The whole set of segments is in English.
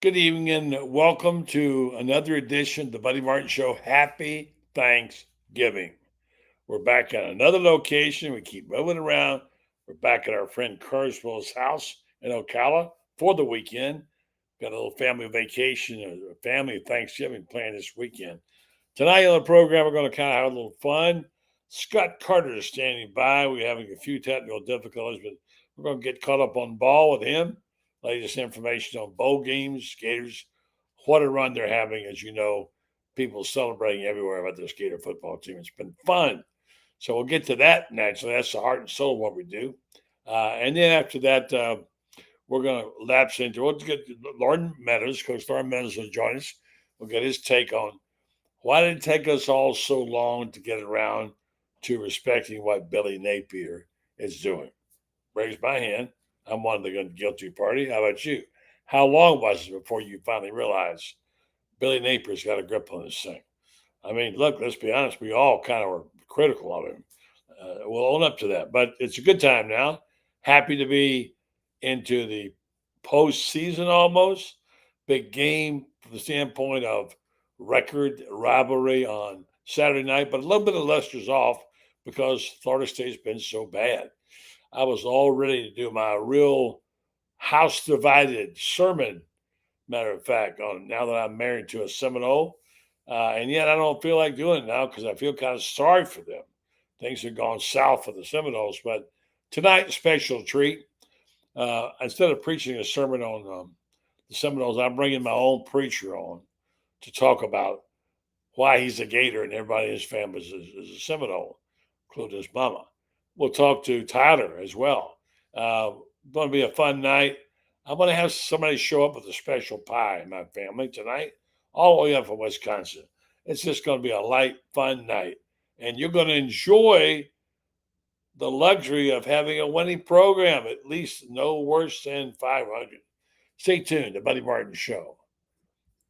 Good evening and welcome to another edition of the Buddy Martin Show. Happy Thanksgiving. We're back at another location. We keep moving around. We're back at our friend Carswell's house in Ocala for the weekend. Got a little family vacation, a family Thanksgiving planned this weekend. Tonight on the program, we're going to kind of have a little fun. Scott Carter is standing by. We're having a few technical difficulties, but we're going to get caught up on ball with him. Latest information on bowl games, Gators, what a run they're having. As you know, people celebrating everywhere about this Gator football team. It's been fun. So we'll get to that naturally. That's the heart and soul of what we do. And then after that, we're going to lapse into, we'll get Loren Meadows. Coach Loren Meadows will join us. We'll get his take on why did it take us all so long to get around to respecting what Billy Napier is doing. Raise my hand. I'm one of the guilty party. How about you? How long was it before you finally realized Billy Napier's got a grip on this thing? I mean, look, let's be honest. We all kind of were critical of him. We'll own up to that. But it's a good time now. Happy to be into the postseason almost. Big game from the standpoint of record rivalry on Saturday night, but a little bit of luster's off because Florida State's been so bad. I was all ready to do my real house divided sermon, matter of fact, on now that I'm married to a Seminole. And yet I don't feel like doing it now because I feel kind of sorry for them. Things have gone south for the Seminoles. But tonight, special treat. Instead of preaching a sermon on the Seminoles, I'm bringing my own preacher on to talk about why he's a Gator and everybody in his family is a Seminole, including his mama. We'll talk to Tyler as well. Going to be a fun night. I'm going to have somebody show up with a special pie in my family tonight, all the way up from Wisconsin. It's just going to be a light, fun night. And you're going to enjoy the luxury of having a winning program, at least no worse than 500. Stay tuned. The Buddy Martin Show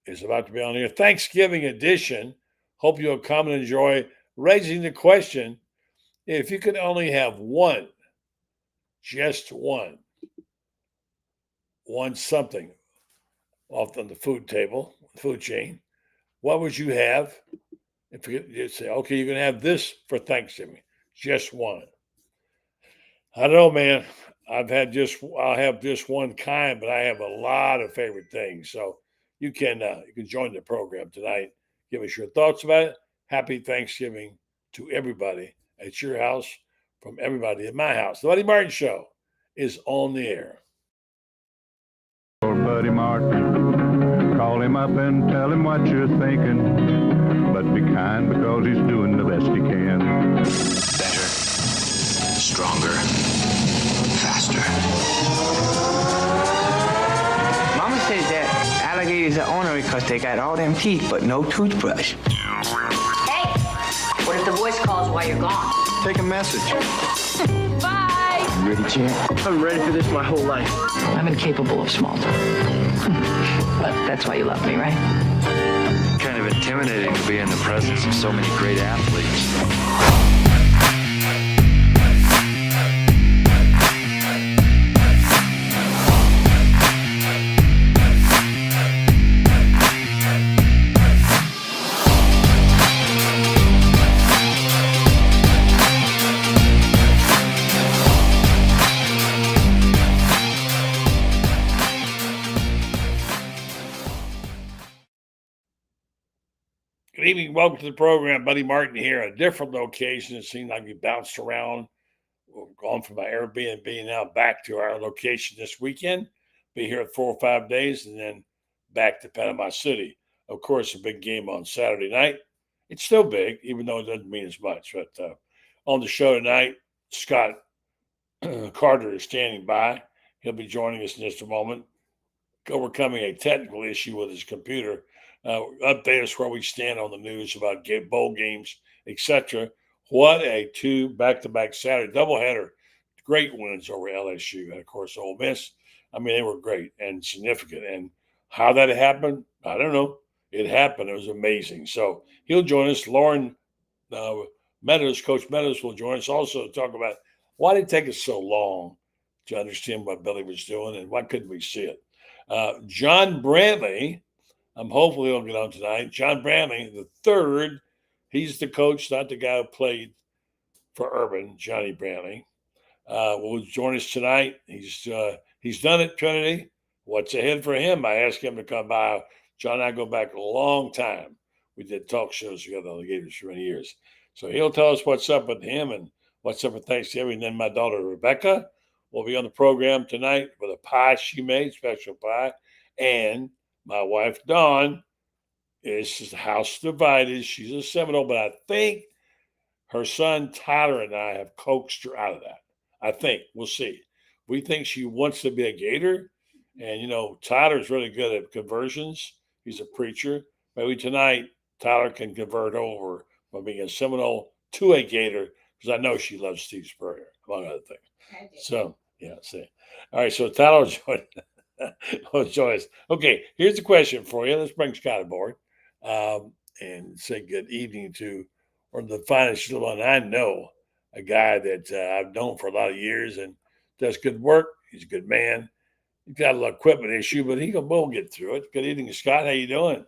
is about to be on here. Thanksgiving edition. Hope you'll come and enjoy raising the question. If you could only have one, just one something off on the food table, food chain, what would you have? If you say, okay, you're going to have this for Thanksgiving, just one. I don't know, man. I'll have just one kind, but I have a lot of favorite things. So you can join the program tonight. Give us your thoughts about it. Happy Thanksgiving to everybody at your house, from everybody at my house. The Buddy Martin Show is on the air. Buddy Martin, call him up and tell him what you're thinking, but be kind because he's doing the best he can. Better, stronger, faster. Mama says that alligators are ornery because they got all them teeth but no toothbrush. Hey, what if the voice calls while you're gone? Take a message. Bye! You ready, champ? I'm ready for this my whole life. I'm incapable of small talk. But that's why you love me, right? Kind of intimidating to be in the presence of so many great athletes. Good evening. Welcome to the program. Buddy Martin here at a different location. It seemed like we bounced around. We've gone from my Airbnb now back to our location this weekend. Be here 4 or 5 days and then back to Panama City. Of course, a big game on Saturday night. It's still big, even though it doesn't mean as much. But on the show tonight, Scott Carter is standing by. He'll be joining us in just a moment, overcoming a technical issue with his computer. Update us where we stand on the news about bowl games, etc. What a two back-to-back Saturday doubleheader. Great wins over LSU and, of course, Ole Miss. I mean, they were great and significant. And how that happened, I don't know. It happened. It was amazing. So he'll join us. Loren Meadows, Coach Meadows, will join us also to talk about why did it take us so long to understand what Billy was doing and why couldn't we see it. John Brantley, I'm hopefully he'll get on tonight. John Brantley, the third, he's the coach, not the guy who played for Urban, Johnny Brantley. Will join us tonight. He's done it, Trinity. What's ahead for him? I asked him to come by. John and I go back a long time. We did talk shows together on the Gators for many years. So he'll tell us what's up with him and what's up with Thanksgiving. And then my daughter Rebecca will be on the program tonight with a pie she made, special pie. And my wife Dawn is house divided. She's a Seminole, but I think her son Tyler and I have coaxed her out of that. I think we'll see. We think she wants to be a Gator, and Tyler's really good at conversions. He's a preacher. Maybe tonight Tyler can convert over from being a Seminole to a Gator because I know she loves Steve Spurrier, among other things. So yeah, see. All right, so Tyler will join us. Okay, here's the question for you. Let's bring Scott aboard and say good evening to one of the finest one I know, a guy that I've known for a lot of years and does good work. He's a good man. He's got a little equipment issue, but we'll get through it. Good evening, Scott. How you doing?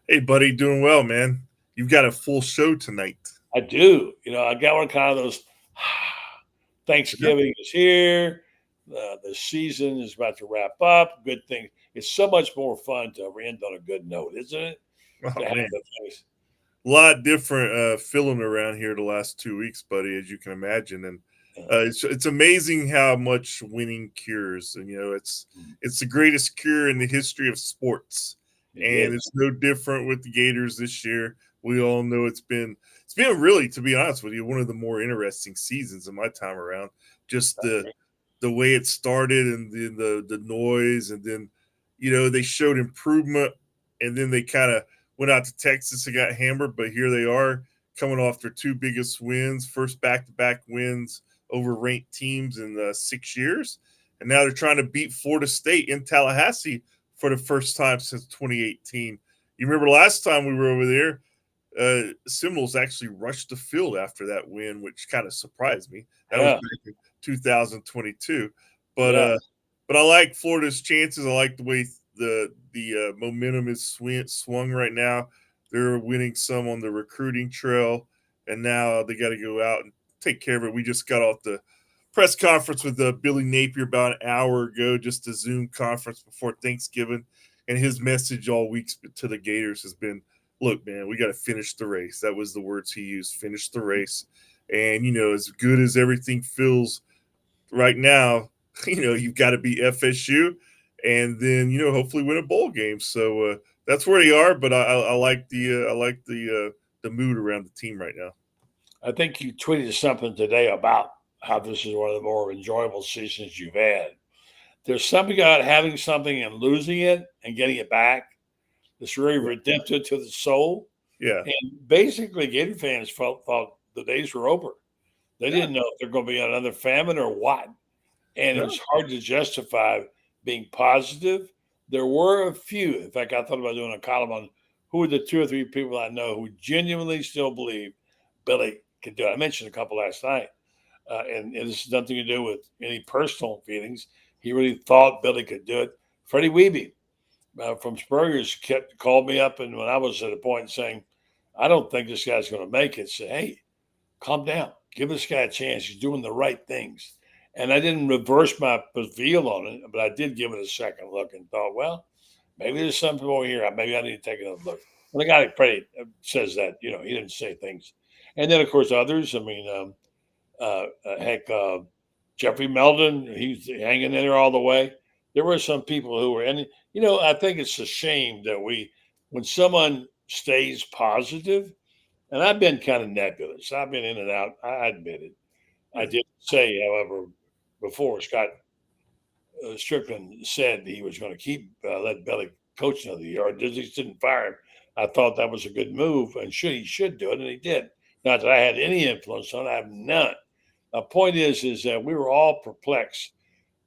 Hey, buddy, doing well, man. You've got a full show tonight. I do. I got one kind of those. Thanksgiving is here. The season is about to wrap up. Good thing. It's so much more fun to end on a good note, isn't it? Oh, man. A lot different feeling around here the last 2 weeks, buddy, as you can imagine. And it's amazing how much winning cures. And, it's the greatest cure in the history of sports. And it's no different with the Gators this year. We all know it's been really, to be honest with you, one of the more interesting seasons in my time around. Just the way it started and then the noise, and then they showed improvement, and then they kind of went out to Texas and got hammered, but here they are coming off their two biggest wins, first back-to-back wins over ranked teams in 6 years, and now they're trying to beat Florida State in Tallahassee for the first time since 2018. You remember last time we were over there, Seminoles actually rushed the field after that win, which kind of surprised me. That was back in 2022. But I like Florida's chances. I like the way the momentum is swung right now. They're winning some on the recruiting trail, and now they got to go out and take care of it. We just got off the press conference with Billy Napier about an hour ago, just a Zoom conference before Thanksgiving, and his message all week to the Gators has been, look, man, we got to finish the race. That was the words he used, finish the race. And, as good as everything feels right now, you've got to beat FSU and then, hopefully win a bowl game. So that's where they are. But I like the mood around the team right now. I think you tweeted something today about how this is one of the more enjoyable seasons you've had. There's something about having something and losing it and getting it back that's really redemptive to the soul. Yeah. And basically, Gator fans thought the days were over. They didn't know if they're going to be another famine or what. And it was hard to justify being positive. There were a few. In fact, I thought about doing a column on who are the 2 or 3 people I know who genuinely still believe Billy could do it. I mentioned a couple last night. And this has nothing to do with any personal feelings. He really thought Billy could do it. Freddie Wiebe from Spurrier's called me up, and when I was at a point saying, I don't think this guy's going to make it, said, hey, calm down. Give this guy a chance. He's doing the right things. And I didn't reverse my view on it, but I did give it a second look and thought, well, maybe there's something over here. Maybe I need to take another look. Well, the guy Freddie says that, he didn't say things. And then, of course, others, Jeffrey Meldon, he's hanging in there all the way. There were some people who were, and I think it's a shame that when someone stays positive, and I've been kind of nebulous. I've been in and out. I admit it. I did say, however, before Scott Strickland said he was going to keep let Billy coach another year, or just didn't fire him. I thought that was a good move, and he should do it, and he did. Not that I had any influence on it. I have none. The point is that we were all perplexed.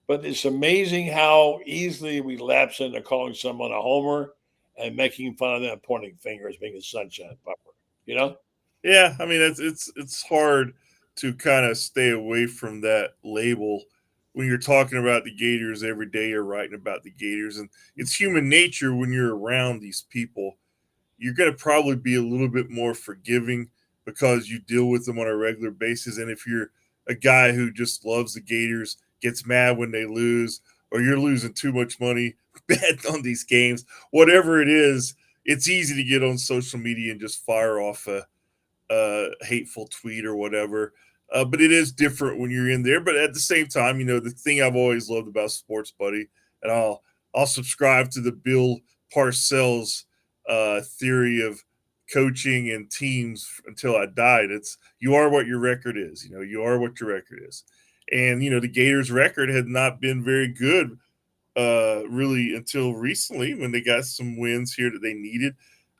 But it's amazing how easily we lapse into calling someone a homer and making fun of them, pointing fingers, being a sunshine pupper. Yeah, it's hard to kind of stay away from that label when you're talking about the Gators every day, you're writing about the Gators, and it's human nature when you're around these people. You're going to probably be a little bit more forgiving because you deal with them on a regular basis. And if you're a guy who just loves the Gators, gets mad when they lose, or you're losing too much money bet on these games, whatever it is, it's easy to get on social media and just fire off a hateful tweet or whatever. But it is different when you're in there. But at the same time, the thing I've always loved about sports, buddy, and I'll subscribe to the Bill Parcells theory of coaching and teams until I died. It's you are what your record is. You are what your record is. And the Gators' record had not been very good really until recently when they got some wins here that they needed.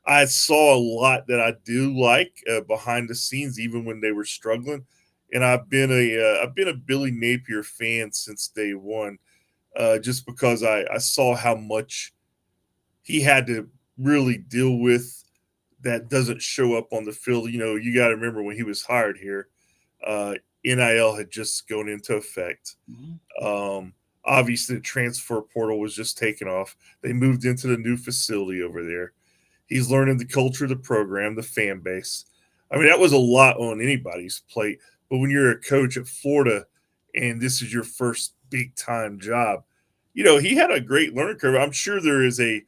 I saw a lot that I do like behind the scenes, even when they were struggling. And I've been a Billy Napier fan since day one, just because I saw how much he had to really deal with that doesn't show up on the field. You got to remember when he was hired here, NIL had just gone into effect. Obviously, the transfer portal was just taken off. They moved into the new facility over there. He's learning the culture of the program, the fan base. I mean, that was a lot on anybody's plate. But when you're a coach at Florida and this is your first big time job, he had a great learning curve. I'm sure there is a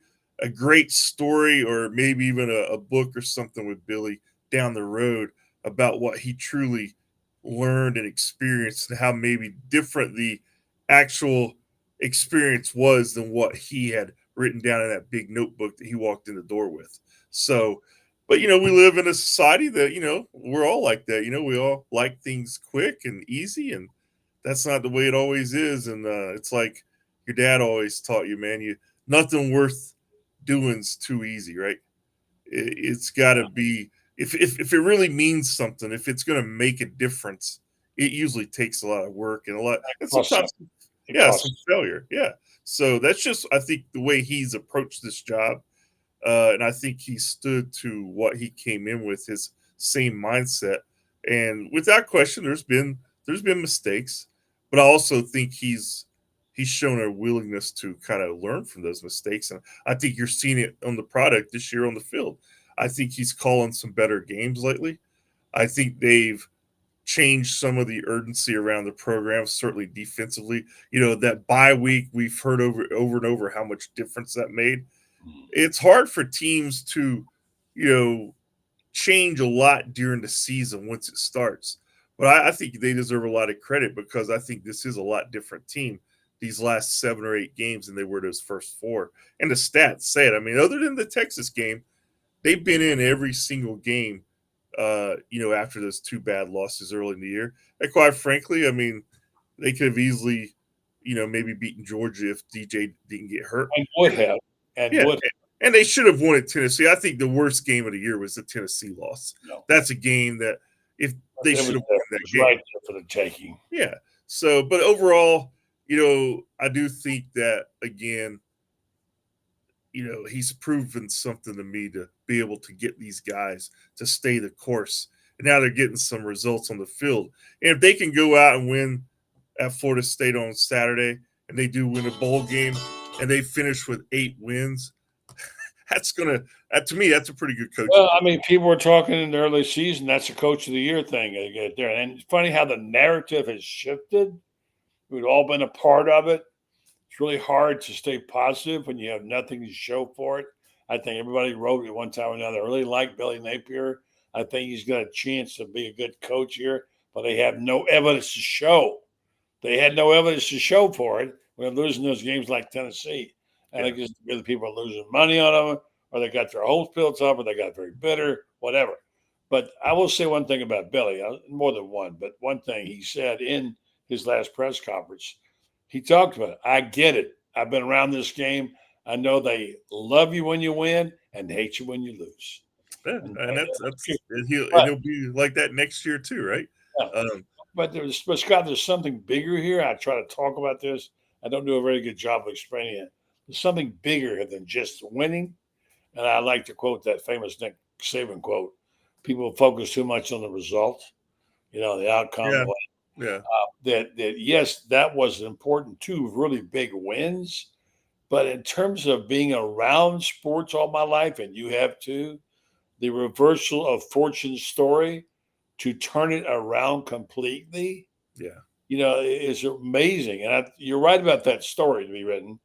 great story or maybe even a book or something with Billy down the road about what he truly learned and experienced and how maybe different the actual experience was than what he had written down in that big notebook that he walked in the door with. So, but we live in a society that, we're all like that. We all like things quick and easy, and that's not the way it always is. And it's like your dad always taught you, man, nothing worth doing's too easy, right? It's got to be if it really means something, if it's going to make a difference, it usually takes a lot of work and sometimes some failure. Yeah. So that's just, I think, the way he's approached this job. And I think he stood to what he came in with, his same mindset. And without question, there's been mistakes, but I also think he's shown a willingness to kind of learn from those mistakes. And I think you're seeing it on the product this year on the field. I think he's calling some better games lately. I think they've changed some of the urgency around the program, certainly defensively. That bye week, we've heard over and over how much difference that made. It's hard for teams to, change a lot during the season once it starts. But I think they deserve a lot of credit because I think this is a lot different team these last 7 or 8 games than they were those first 4. And the stats say it. I mean, other than the Texas game, they've been in every single game after those 2 bad losses early in the year. And quite frankly, I mean, they could have easily, maybe beaten Georgia if DJ didn't get hurt. And would have. And they should have won at Tennessee. I think the worst game of the year was the Tennessee loss. No. That's a game that if they should have won that game. Right there for the taking. Yeah. So, but overall, I do think that, again, he's proven something to me to be able to get these guys to stay the course. And now they're getting some results on the field. And if they can go out and win at Florida State on Saturday and they do win a bowl game and they finish with 8 wins, to me, that's a pretty good coach. Well, I mean, people were talking in the early season, that's a coach of the year thing. There. And it's funny how the narrative has shifted. We've all been a part of it. It's really hard to stay positive when you have nothing to show for it. I think everybody wrote at one time or another, I really like Billy Napier. I think he's got a chance to be a good coach here, but they have no evidence to show. They had no evidence to show for it when they're losing those games like Tennessee. And I guess the people are losing money on them, or they got their hopes built up, or they got very bitter, whatever. But I will say one thing about Billy, more than one, but one thing he said in his last press conference, he talked about it. I get it. I've been around this game. I know they love you when you win and hate you when you lose. Yeah, and he'll be like that next year too, right? Yeah. But Scott, there's something bigger here. I try to talk about this. I don't do a very good job of explaining it. There's something bigger than just winning. And I like to quote that famous Nick Saban quote. People focus too much on the result, the outcome. Yeah. Yeah. That yes, that was important, 2 really big wins. But in terms of being around sports all my life, and you have too, the reversal of fortune's story to turn it around completely, Yeah. is amazing. And you're right about that story to be written.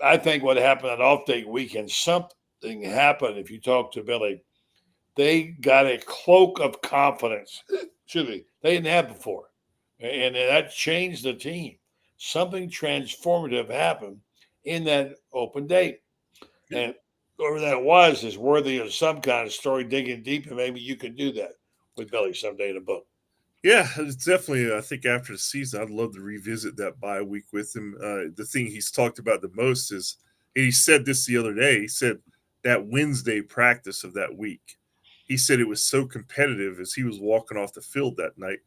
I think what happened on off day weekend, something happened. If you talk to Billy, they got a cloak of confidence. Excuse me, they didn't have before, and that changed the team. Something transformative happened in that open date, and whoever that was is worthy of some kind of story digging deep, and maybe you could do that with Billy someday in a book. Yeah, it's definitely. I think after the season, I'd love to revisit that bye week with him. The thing he's talked about the most is, and he said this the other day. He said that Wednesday practice of that week. He said it was so competitive as he was walking off the field that night.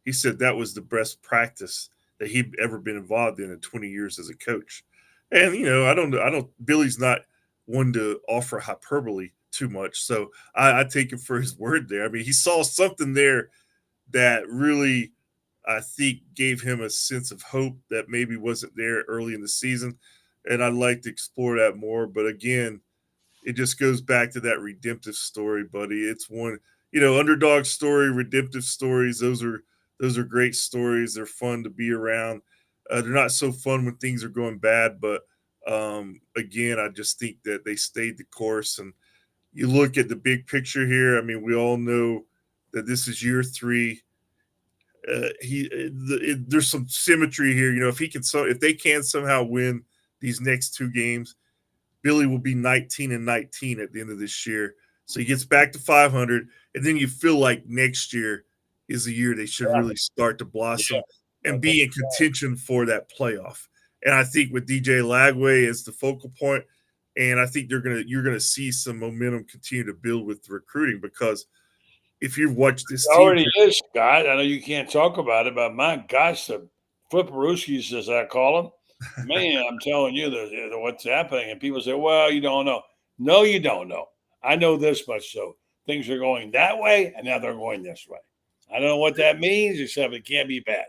He said that was the best practice that he'd ever been involved in 20 years as a coach. And I don't. Billy's not one to offer hyperbole too much, so I take him for his word there. I mean, he saw something there that really, I think, gave him a sense of hope that maybe wasn't there early in the season. And I'd like to explore that more. But again, it just goes back to that redemptive story, buddy. It's one, underdog story, redemptive stories. Those are great stories. They're fun to be around. They're not so fun when things are going bad, but again, I just think that they stayed the course. And you look at the big picture here. I mean, we all know that this is year 3. There's some symmetry here. If they can somehow win these next 2 games, Billy will be 19-19 at the end of this year. So he gets back to 500, and then you feel like next year is the year they should really start to blossom and be in contention for that playoff. And I think with DJ Lagway as the focal point, and I think you're gonna see some momentum continue to build with the recruiting, because if you've watched this It team, already is, Scott. I know you can't talk about it, but my gosh, the flipperoosies, as I call them, man, I'm telling you, what's happening. And people say, well, you don't know. No, you don't know. I know this much so. Things are going that way, and now they're going this way. I don't know what that means, except it can't be bad.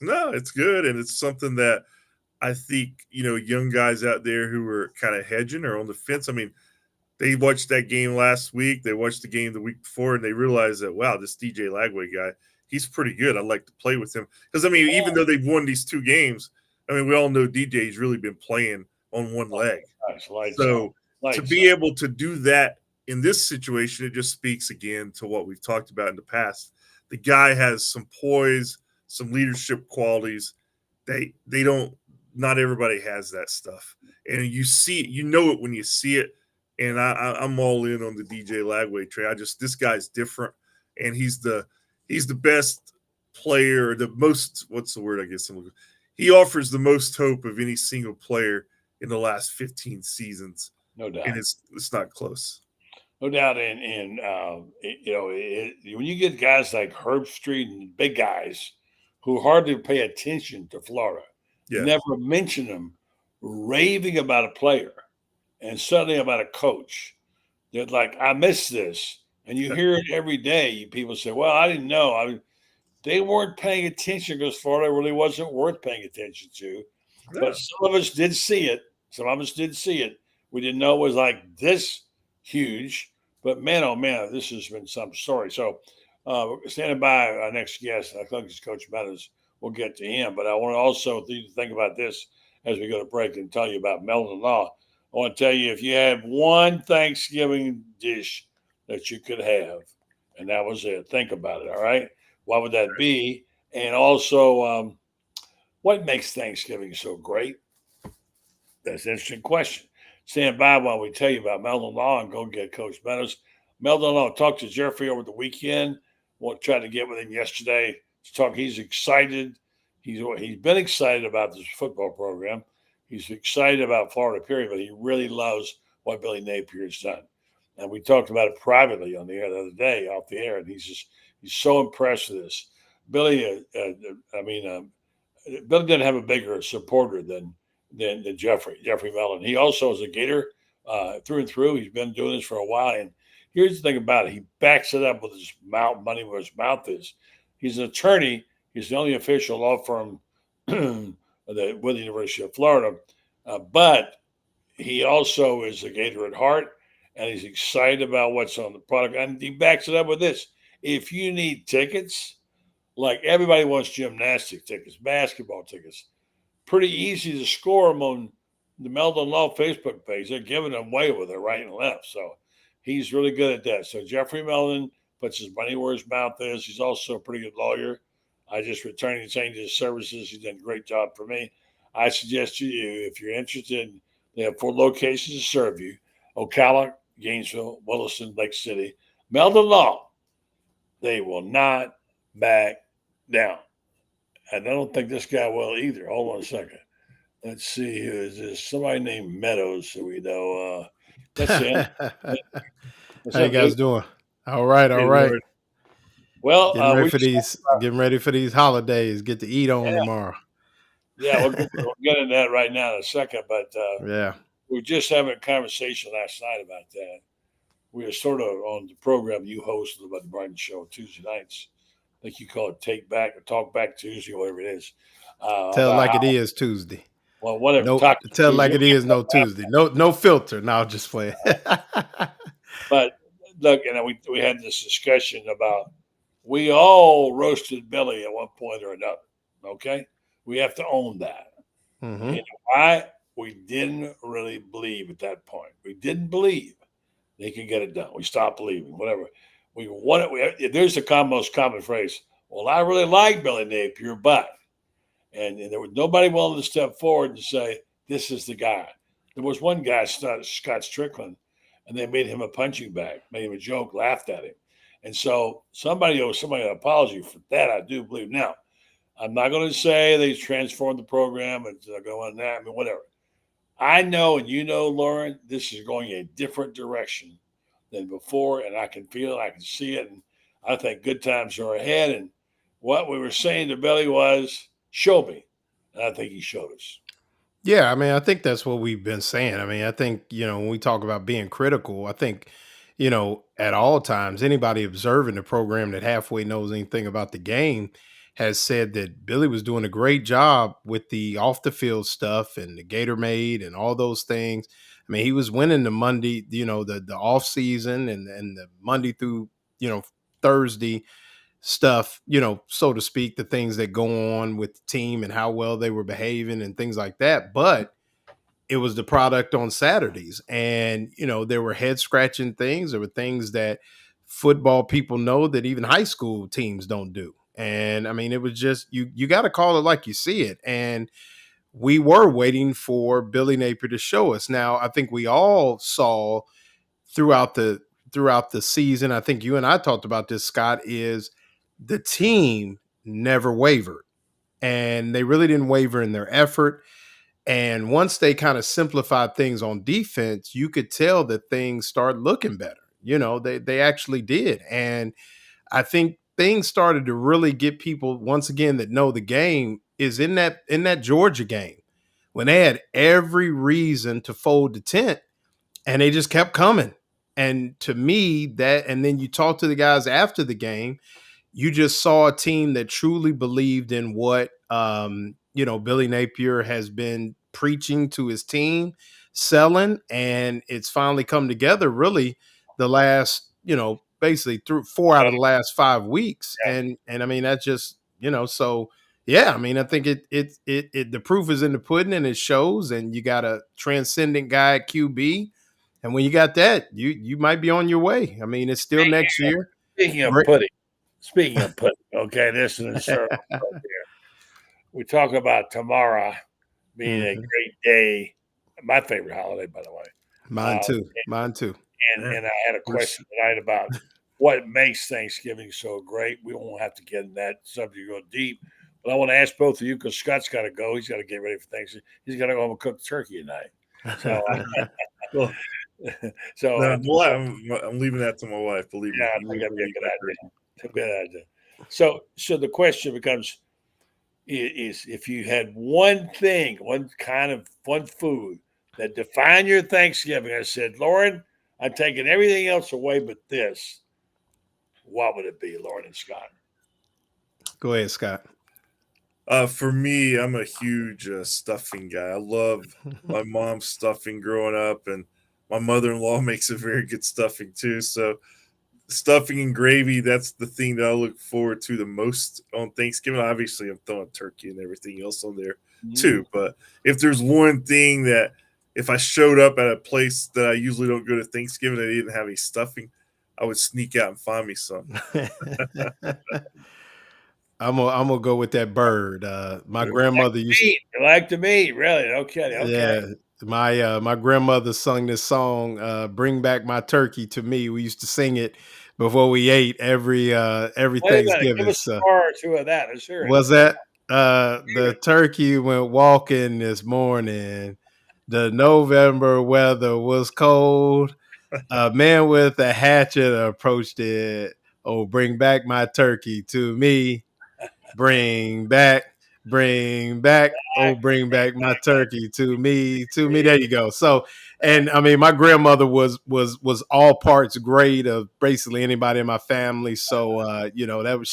no, it's good, and it's something that I think young guys out there who are kind of hedging or on the fence. I mean, they watched that game last week. They watched the game the week before, and they realized that, wow, this DJ Lagway guy, he's pretty good. I'd like to play with him. Because, I mean, even though they've won these 2 games, I mean, we all know DJ's really been playing on one leg. So to be able to do that in this situation, it just speaks again to what we've talked about in the past. The guy has some poise, some leadership qualities. They don't – not everybody has that stuff. And you see it. You know it when you see it. And I'm all in on the DJ Lagway trade. This guy's different, and he's the best player, the most, what's the word I guess he offers the most hope of any single player in the last 15 seasons. No doubt. And it's not close. No doubt. And when you get guys like Herb Street and big guys who hardly pay attention to Florida, never mention them, raving about a player, and suddenly about a coach, they're like, I miss this. And you hear it every day. People say, well, I didn't know. They weren't paying attention because Florida really wasn't worth paying attention to. Yeah. But some of us did see it. We didn't know it was like this huge. But man, oh man, this has been some story. So standing by our next guest, I think it's Coach Meadows. We'll get to him. But I want to also think about this as we go to break and tell you about Meldon Law. I want to tell you, if you had one Thanksgiving dish that you could have, and that was it, think about it, all right? What would that be? And also, what makes Thanksgiving so great? That's an interesting question. Stand by while we tell you about Meldon Law and go get Coach Meadows. Meldon Law talked to Jeffrey over the weekend. We'll try to get with him yesterday to talk. He's excited. He's been excited about this football program. He's excited about Florida, period, but he really loves what Billy Napier's done. And we talked about it privately on the air the other day, off the air, and he's so impressed with this. Billy, Billy didn't have a bigger supporter than Jeffrey Meldon. He also is a Gator through and through. He's been doing this for a while. And here's the thing about it. He backs it up with his mouth, money where his mouth is. He's an attorney He's the only official law firm with the University of Florida, but he also is a Gator at heart, and he's excited about what's on the product. And he backs it up with this: if you need tickets, like everybody wants gymnastic tickets, basketball tickets, pretty easy to score them on the Meldon Law Facebook page. They're giving them away with it right and left. So he's really good at that. So Jeffrey Meldon puts his money where his mouth is. He's also a pretty good lawyer. I just returned and changed his services. He's done a great job for me. I suggest to you, if you're interested, they have 4 locations to serve you: Ocala, Gainesville, Williston, Lake City. Meldon Law. They will not back down. And I don't think this guy will either. Hold on a second. Let's see who is this. Somebody named Meadows, so we know. That's him. How you guys doing? All right, all right. Well, getting ready for these holidays. Get to eat on tomorrow. Yeah, we'll get into that right now in a second. But yeah, we were just having a conversation last night about that. We were sort of on the program you host, the Buddy Martin Show, Tuesday nights. I think you call it Take Back or Talk Back Tuesday, whatever it is. Tell it like it is Tuesday. Well, whatever. No, tell it like it is no Tuesday. No filter. No, just play. But look, we had this discussion about we all roasted Billy at one point or another. Okay, we have to own that. Mm-hmm. You know why? We didn't really believe at that point. We didn't believe they could get it done. We stopped believing. Whatever. We wanted. There's the most common phrase. Well, I really like Billy Napier, but and there was nobody willing to step forward and say this is the guy. There was one guy, Scott Strickland, and they made him a punching bag, made him a joke, laughed at him, and so somebody owes somebody an apology for that. I do believe. Now, I'm not going to say they transformed the program and go on that. I mean, whatever. I know, and you know, Loren, this is going a different direction than before, and I can feel it, I can see it, and I think good times are ahead. And what we were saying to Billy was, show me. And I think he showed us. Yeah, I mean, I think that's what we've been saying. I mean, I think, when we talk about being critical, I think, at all times, anybody observing the program that halfway knows anything about the game has said that Billy was doing a great job with the off the field stuff and the Gator Made and all those things. I mean, he was winning the Monday, the off season and the Monday through, Thursday stuff, so to speak, the things that go on with the team and how well they were behaving and things like that. But it was the product on Saturdays. And, there were head scratching things. There were things that football people know that even high school teams don't do. And I mean, it was just, you got to call it like you see it. And we were waiting for Billy Napier to show us. Now, I think we all saw throughout the season, I think you and I talked about this, Scott, is the team never wavered, and they really didn't waver in their effort. And once they kind of simplified things on defense, you could tell that things started looking better. They actually did. And I think things started to really get people once again that know the game is in that Georgia game when they had every reason to fold the tent and they just kept coming. And to me, and then you talk to the guys after the game, you just saw a team that truly believed in what, Billy Napier has been preaching to his team, selling, and it's finally come together really the last, basically through 4 out of the last 5 weeks. Yeah. And I mean, that's just, so yeah, I mean, I think it the proof is in the pudding and it shows, and you got a transcendent guy at QB. And when you got that, you might be on your way. I mean, it's still next year. Speaking of pudding, okay, this is a circle right here. We talk about tomorrow being a great day. My favorite holiday, by the way. Mine too. And I had a question tonight about what makes Thanksgiving so great. We won't have to get in that subject real deep, but I want to ask both of you because Scott's got to go. He's got to get ready for Thanksgiving. He's got to go home and cook turkey tonight. So, I'm leaving that to my wife. Believe me. I think that'd be a good idea. So the question becomes: is if you had one food that defined your Thanksgiving, I said, Loren, I'm taking everything else away but this. What would it be, Loren and Scott? Go ahead, Scott. For me, I'm a huge stuffing guy. I love my mom's stuffing growing up, and my mother-in-law makes a very good stuffing too. So stuffing and gravy, that's the thing that I look forward to the most on Thanksgiving. Obviously, I'm throwing turkey and everything else on there Mm. too. But if there's one thing that if I showed up at a place that I usually don't go to Thanksgiving and they didn't have any stuffing, I would sneak out and find me some. I'm gonna go with that bird. My You like grandmother the used meat. You like the meat, really? Okay, okay. yeah, my grandmother sung this song, "Bring Back My Turkey" to me. We used to sing it before we ate every Wait a minute. Give Thanksgiving. us So a bar or two of that. Let's hear it. was that the turkey went walking this morning. The November weather was cold. A man with a hatchet approached it. Oh, bring back my turkey to me. Bring back, bring back, oh, bring back my turkey to me, to me. There you go. So, and I mean, my grandmother was all parts great of basically anybody in my family. So, that was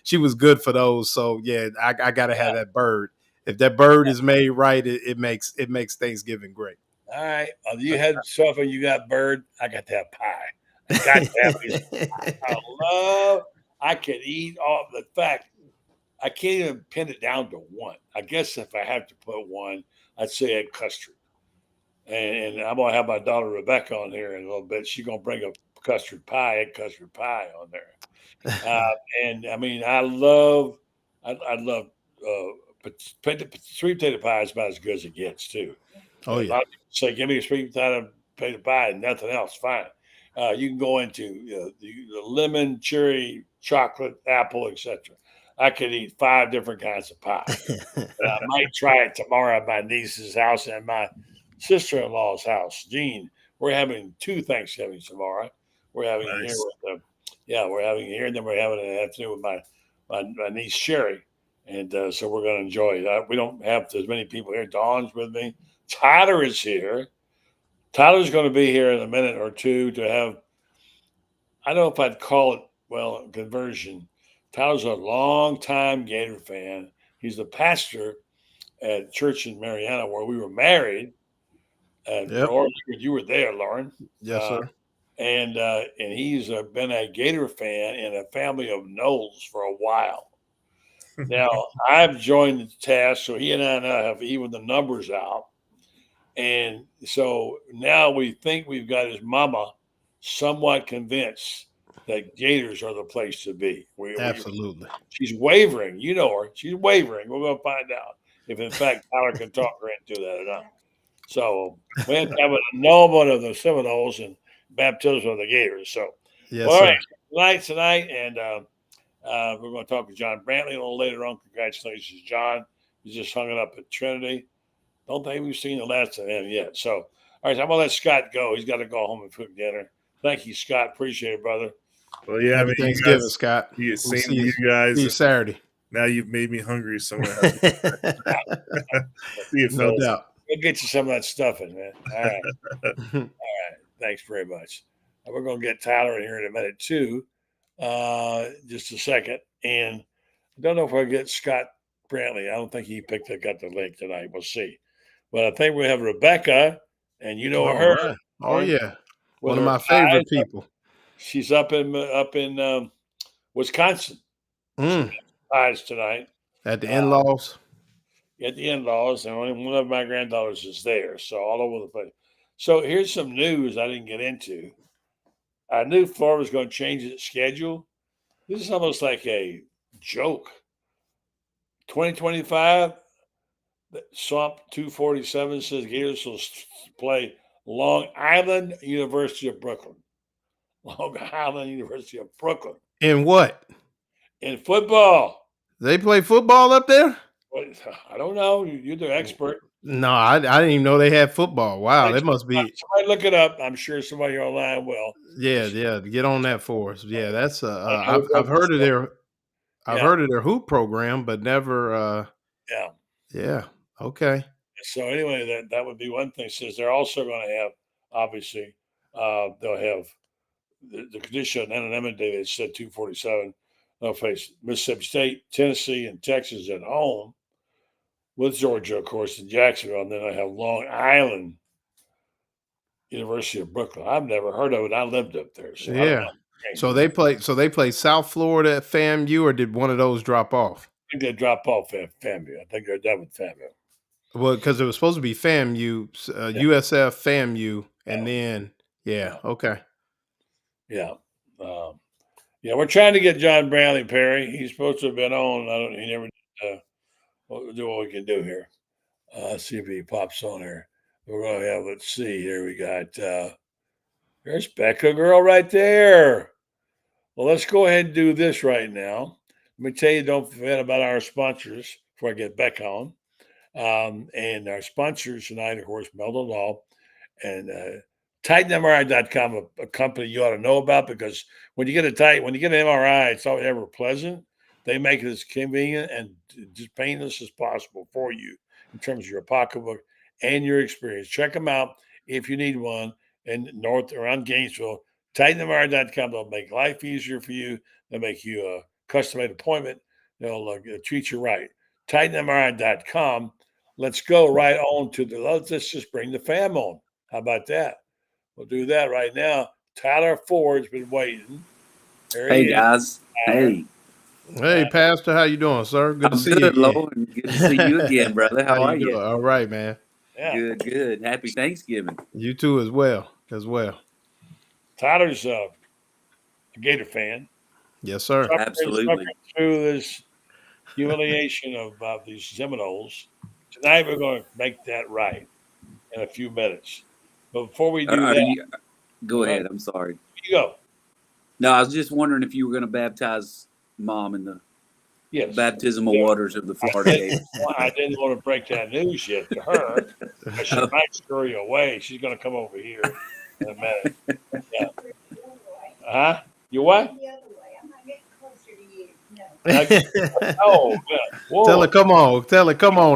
she was good for those. So, yeah, I got to have that bird. If that bird is made right, it makes Thanksgiving great. All right. You had stuffing, you got bird. I got to have pie. I got to have these. I could eat all the fact. I can't even pin it down to one. I guess if I have to put one, I'd say egg custard. And I'm gonna have my daughter Rebecca on here in a little bit. She's gonna bring a egg custard pie on there. And I mean, I love sweet potato pie is about as good as it gets too. Oh A yeah. lot of people say, "Give me a sweet potato pie and nothing else." Fine. You can go into the lemon, cherry, chocolate, apple, etc. I could eat 5 different kinds of pie. I might try it tomorrow at my niece's house and my sister-in-law's house. Jean, we're having 2 Thanksgivings tomorrow. We're having it here Nice. we're having it here, and then we're having it in the afternoon with my niece Sherry, and so we're going to enjoy it. We don't have as many people here. Dawn's with me. Tyler is here. Tyler's going to be here in a minute or two to have. I don't know if I'd call it conversion. Tyler's a long-time Gator fan. He's the pastor at church in Mariana where we were married. And Yep. Lauren, you were there, Lauren. Yes, sir. And he's been a Gator fan in a family of Knowles for a while. Now I've joined the task, so he and I now have evened the numbers out, and so now we think we've got his mama somewhat convinced that Gators are the place to be. Absolutely. She's wavering. You know her. She's wavering. We're going to find out if, in fact, Tyler can talk her into that or not. So we have to have an annulment of the Seminoles and baptism of the Gators. So, Yes, all sir. right, tonight, and we're going to talk with John Brantley a little later on. Congratulations, John. He just hung it up at Trinity. Don't think we've seen the last of him yet. So, all right, I'm going to let Scott go. He's got to go home and cook dinner. Thank you, Scott. Appreciate it, brother. Well, yeah, Happy man, you Thanksgiving, guys, Scott. yeah, We'll same see to you, you guys. see you Saturday. Now you've made me hungry, so I'm gonna have to see you, No fellas. doubt. We'll get you some of that stuffing, man. All right. Thanks very much. And we're going to get Tyler in here in a minute, too. Just a second. And I don't know if I'll get Scott Brantley. I don't think he got the link tonight. We'll see. But I think we have Rebecca, and you know All her. right. Oh Lauren, yeah. with One of her my pies. favorite people. She's up in Wisconsin. Mm. Pies tonight At the in-laws. at the in-laws, and only one of my granddaughters is there, so all over the place. So here's some news I didn't get into. I knew Florida was going to change its schedule. This is almost like a joke. 2025, Swamp 247 says Gators will play Long Island University of Brooklyn. Long Island University of Brooklyn. In what? In football. They play football up there? I don't know. You're the expert. No, I didn't even know they had football. Wow, that must be. Somebody look it up. I'm sure somebody online will. Yeah. Get on that for us. Yeah, that's know I've heard of Brooklyn's I've Yeah. heard of their hoop program, but never. Yeah. Yeah. Okay. So anyway, that would be one thing. Says they're also going to have, obviously, they'll have the condition on anonymity. They said 247. They'll face Mississippi State, Tennessee, and Texas at home, with Georgia, of course, in Jacksonville. And then I have Long Island University of Brooklyn. I've never heard of it. I lived up there, so I don't Yeah. know. So they play South Florida at FAMU, or did one of those drop off? I think they drop off at FAMU. I think they're done with FAMU. Well, because it was supposed to be FAMU, USF, FAMU, and then okay. Yeah. Yeah, we're trying to get John Brownlee, Perry. He's supposed to have been on. He never did. We'll do what we can do here. See if he pops on here. We're going to have, let's see here. We got, there's Becca girl right there. Well, let's go ahead and do this right now. Let me tell you, don't forget about our sponsors before I get Becca on. And our sponsors tonight, of course, Meldon Law and TitanMRI.com, a company you ought to know about, because when you get an MRI, it's always ever pleasant. They make it as convenient and just painless as possible for you in terms of your pocketbook and your experience. Check them out if you need one in north around Gainesville. TitanMRI.com. They'll make life easier for you. They'll make you a custom-made appointment. They'll treat you right. TitanMRI.com. Let's go right on to let's just bring the fam on. How about that? We'll do that right now. Tyler Ford's been waiting. Hey, guys. Hey. Hey, Pastor. How you doing, sir? Good to see you again. Loren. Good to see you again, brother. How are you? All right, man. Yeah. Good. Happy Thanksgiving. You too as well. Tyler's a Gator fan. Yes, sir. Absolutely. Through this humiliation of these Seminoles. Tonight we're going to make that right in a few minutes. But before we do that, go ahead. I'm sorry. You go. No, I was just wondering if you were going to baptize Mom in the baptismal waters of the Florida Gators. I didn't want to break that news yet to her. She might scurry away. She's going to come over here in a minute. Yeah. Huh? You what? Oh, tell her, come on.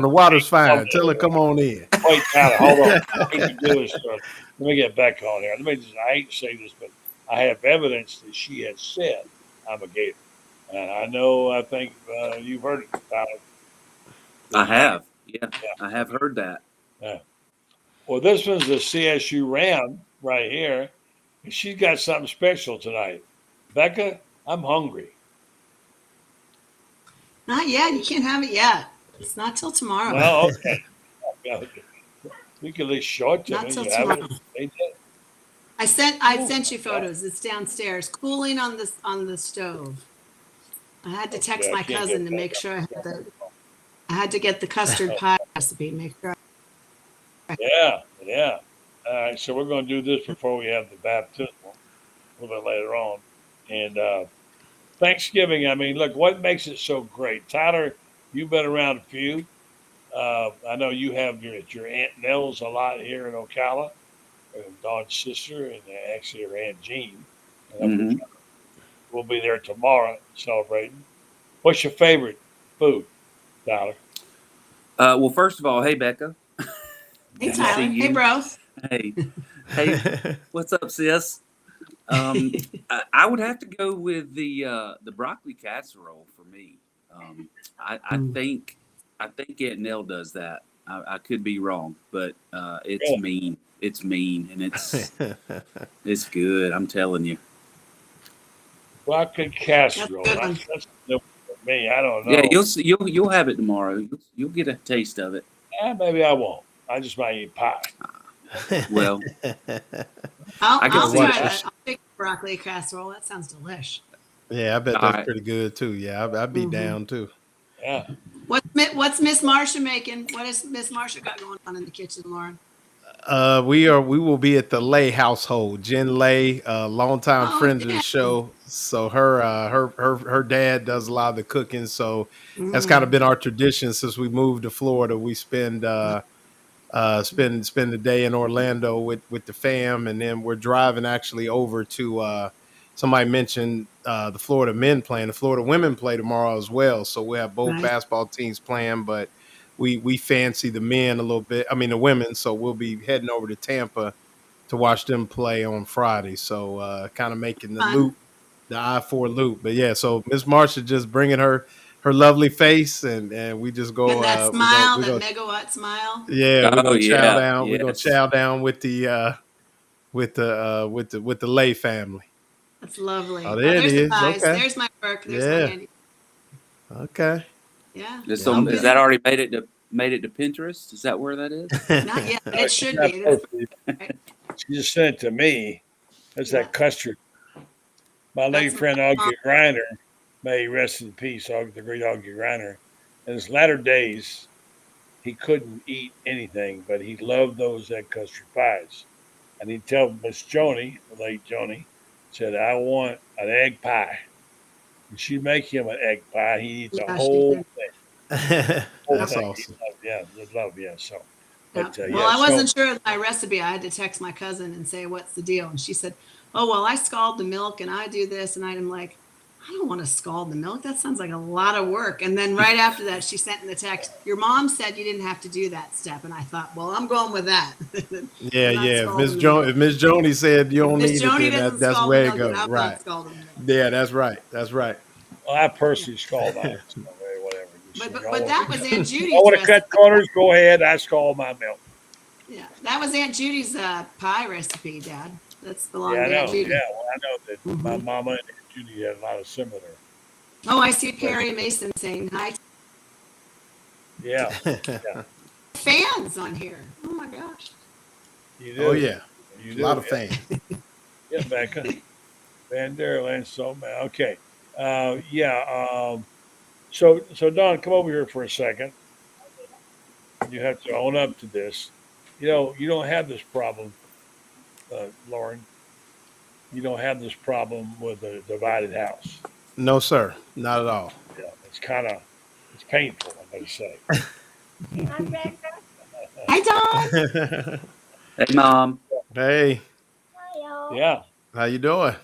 The water's fine. Tell her, come on in. Wait, Tyler, hold on. What we can do is, let me get back on here. I hate to say this, but I have evidence that she has said I'm a Gator. And I think you've heard it, Tyler. I have. Yeah, I have heard that. Yeah. Well, this one's the CSU Ram right here. And she's got something special tonight. Becca, I'm hungry. Not yet. You can't have it yet. It's not till tomorrow. Well, okay. We can at least show it to not me. till You tomorrow. I Oh, sent you photos. It's downstairs, cooling on the stove. I had to text my cousin to make sure I had to get the custard pie recipe. Make sure. Yeah. All right, so we're going to do this before we have the baptismal a little bit later on. And Thanksgiving, look, what makes it so great? Tyler, you've been around a few. I know you have your Aunt Nels a lot here in Ocala, Dawn's sister, and actually her Aunt Jean. And we'll be there tomorrow celebrating. What's your favorite food, Tyler? Well, first of all, hey, Becca. Hey, Tyler. Hey, bro. Hey, what's up, sis? I would have to go with the broccoli casserole for me. I think Aunt Nell does that. I could be wrong, but it's mean. It's mean, and it's good. I'm telling you. Broccoli casserole. That's new for me. I don't know. Yeah, you'll have it tomorrow. You'll get a taste of it. Maybe I won't. I just might eat pie. Well, I'll try that. I'll take broccoli casserole. That sounds delish. Yeah, I bet that's pretty good too. Yeah, I'd be down too. Yeah. What's Miss Marsha making? What has Miss Marsha got going on in the kitchen, Loren? We will be at the Lay household. Jen Lay, longtime friend of the show. So her dad does a lot of the cooking. So that's kind of been our tradition since we moved to Florida. We spend the day in Orlando with the fam, and then we're driving actually over to somebody mentioned the Florida men playing. The Florida women play tomorrow as well. So we have both basketball teams playing, but we fancy the men a little bit. I mean the women. So we'll be heading over to Tampa to watch them play on Friday. So kind of making the loop the I-4 loop. But yeah, so Miss Marsha just bringing her lovely face, and we just go. And that smile, that megawatt smile. Yeah, we're gonna chow down. Yes. We're gonna chow down with the Lay family. That's lovely. Oh, there it there's is. the pies. Okay. There's my work. There's Yeah. my Andy. Okay. Yeah. Is that already made it to Pinterest? Is that where that is? Not yet. It should be. She just sent it to me. That's that custard. My lady friend Augie Griner, may he rest in peace, the great Augie Griner. In his latter days, he couldn't eat anything, but he loved those egg custard pies. And he'd tell Miss Joni, the late Joni, said, I want an egg pie. And she'd make him an egg pie. He'd eat the whole thing. That's awesome. So. Yeah. But, well, I wasn't sure of my recipe. I had to text my cousin and say, what's the deal? And she said, oh, well, I scald the milk and I do this. And I'm like, I don't want to scald the milk. That sounds like a lot of work. And then right after that, she sent in the text, your mom said you didn't have to do that step. And I thought, well, I'm going with that. Yeah. If Miss Joni said you don't need it, then that's where it goes. Right. Yeah, that's right. Well, I personally scald mine. Whatever. But that was Aunt Judy's. I want to cut corners. Go ahead. I scald my milk. Yeah, that was Aunt Judy's pie recipe, Dad. That's belonged to I know. Aunt Judy. Yeah, well, I know that my mama and Aunt Judy had a lot of similar. Oh, I see Perry Mason saying hi. Yeah. Fans on here. Oh my gosh. You do. Oh yeah. You a do. lot of fans. Yeah, Becca. Van der Land, so man. Okay. So Don, come over here for a second. You have to own up to this. You know, you don't have this problem, Loren. You don't have this problem with a divided house. No, sir. Not at all. Yeah, it's painful, I'm going to say. Hi, Don. Hey, Mom. Hey. Hi, y'all. Yeah. How you doing?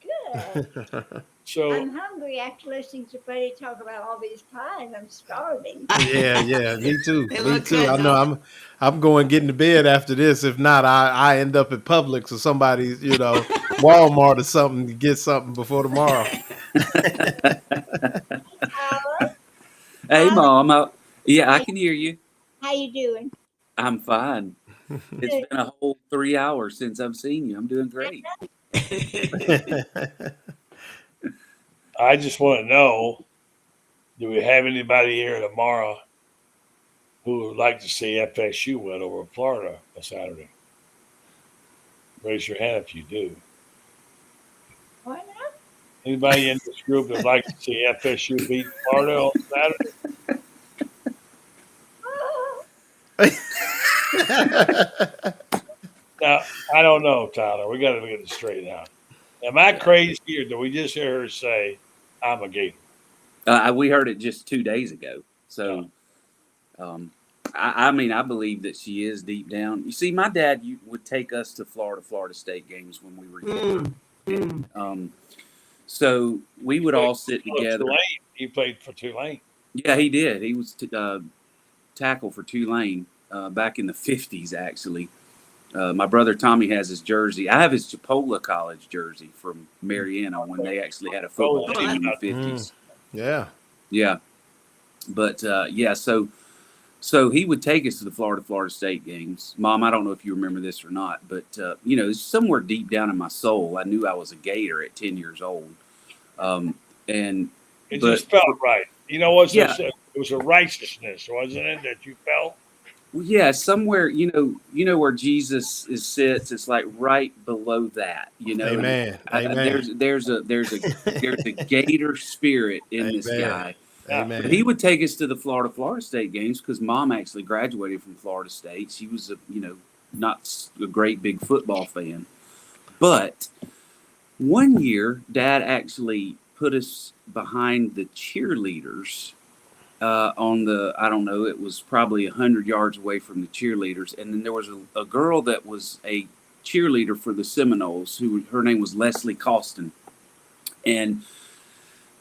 Good. So I'm hungry after listening to Buddy talk about all these pies. I'm starving. Yeah. Me too. They Me look too. good, I know. I'm going getting to bed after this. If not, I end up at Publix or somebody's, Walmart or something to get something before tomorrow. Hey, Mom. I can hear you. How you doing? I'm fine. It's been a whole 3 hours since I've seen you. I'm doing great. I just want to know, do we have anybody here tomorrow who would like to see FSU win over Florida on Saturday? Raise your hand if you do. Why not? Anybody in this group that would like to see FSU beat Florida on Saturday? Now, I don't know, Tyler. We got to get it straight out. Am I crazy, or did we just hear her say, I'm a Gator? We heard it just 2 days ago. So, I believe that she is deep down. You see, my dad would take us to Florida State games when we were young. So we would all sit together. He played for Tulane. Yeah, he did. He was tackle for Tulane back in the 50s, actually. My brother Tommy has his jersey. I have his Chipola College jersey from Marietta when they actually had a football team in the 50s. Yeah. But, so he would take us to the Florida State games. Mom, I don't know if you remember this or not, but, somewhere deep down in my soul, I knew I was a Gator at 10 years old. Just felt right. You know what? Yeah. It was a righteousness, wasn't it, that you felt? Well, yeah, somewhere, where Jesus sits, it's like right below that, Amen. Amen. There's a Gator spirit in this guy. Amen. But he would take us to the Florida State games because Mom actually graduated from Florida State. She was not a great big football fan, but one year Dad actually put us behind the cheerleaders. It was probably 100 yards away from the cheerleaders. And then there was a girl that was a cheerleader for the Seminoles her name was Leslie Costin. And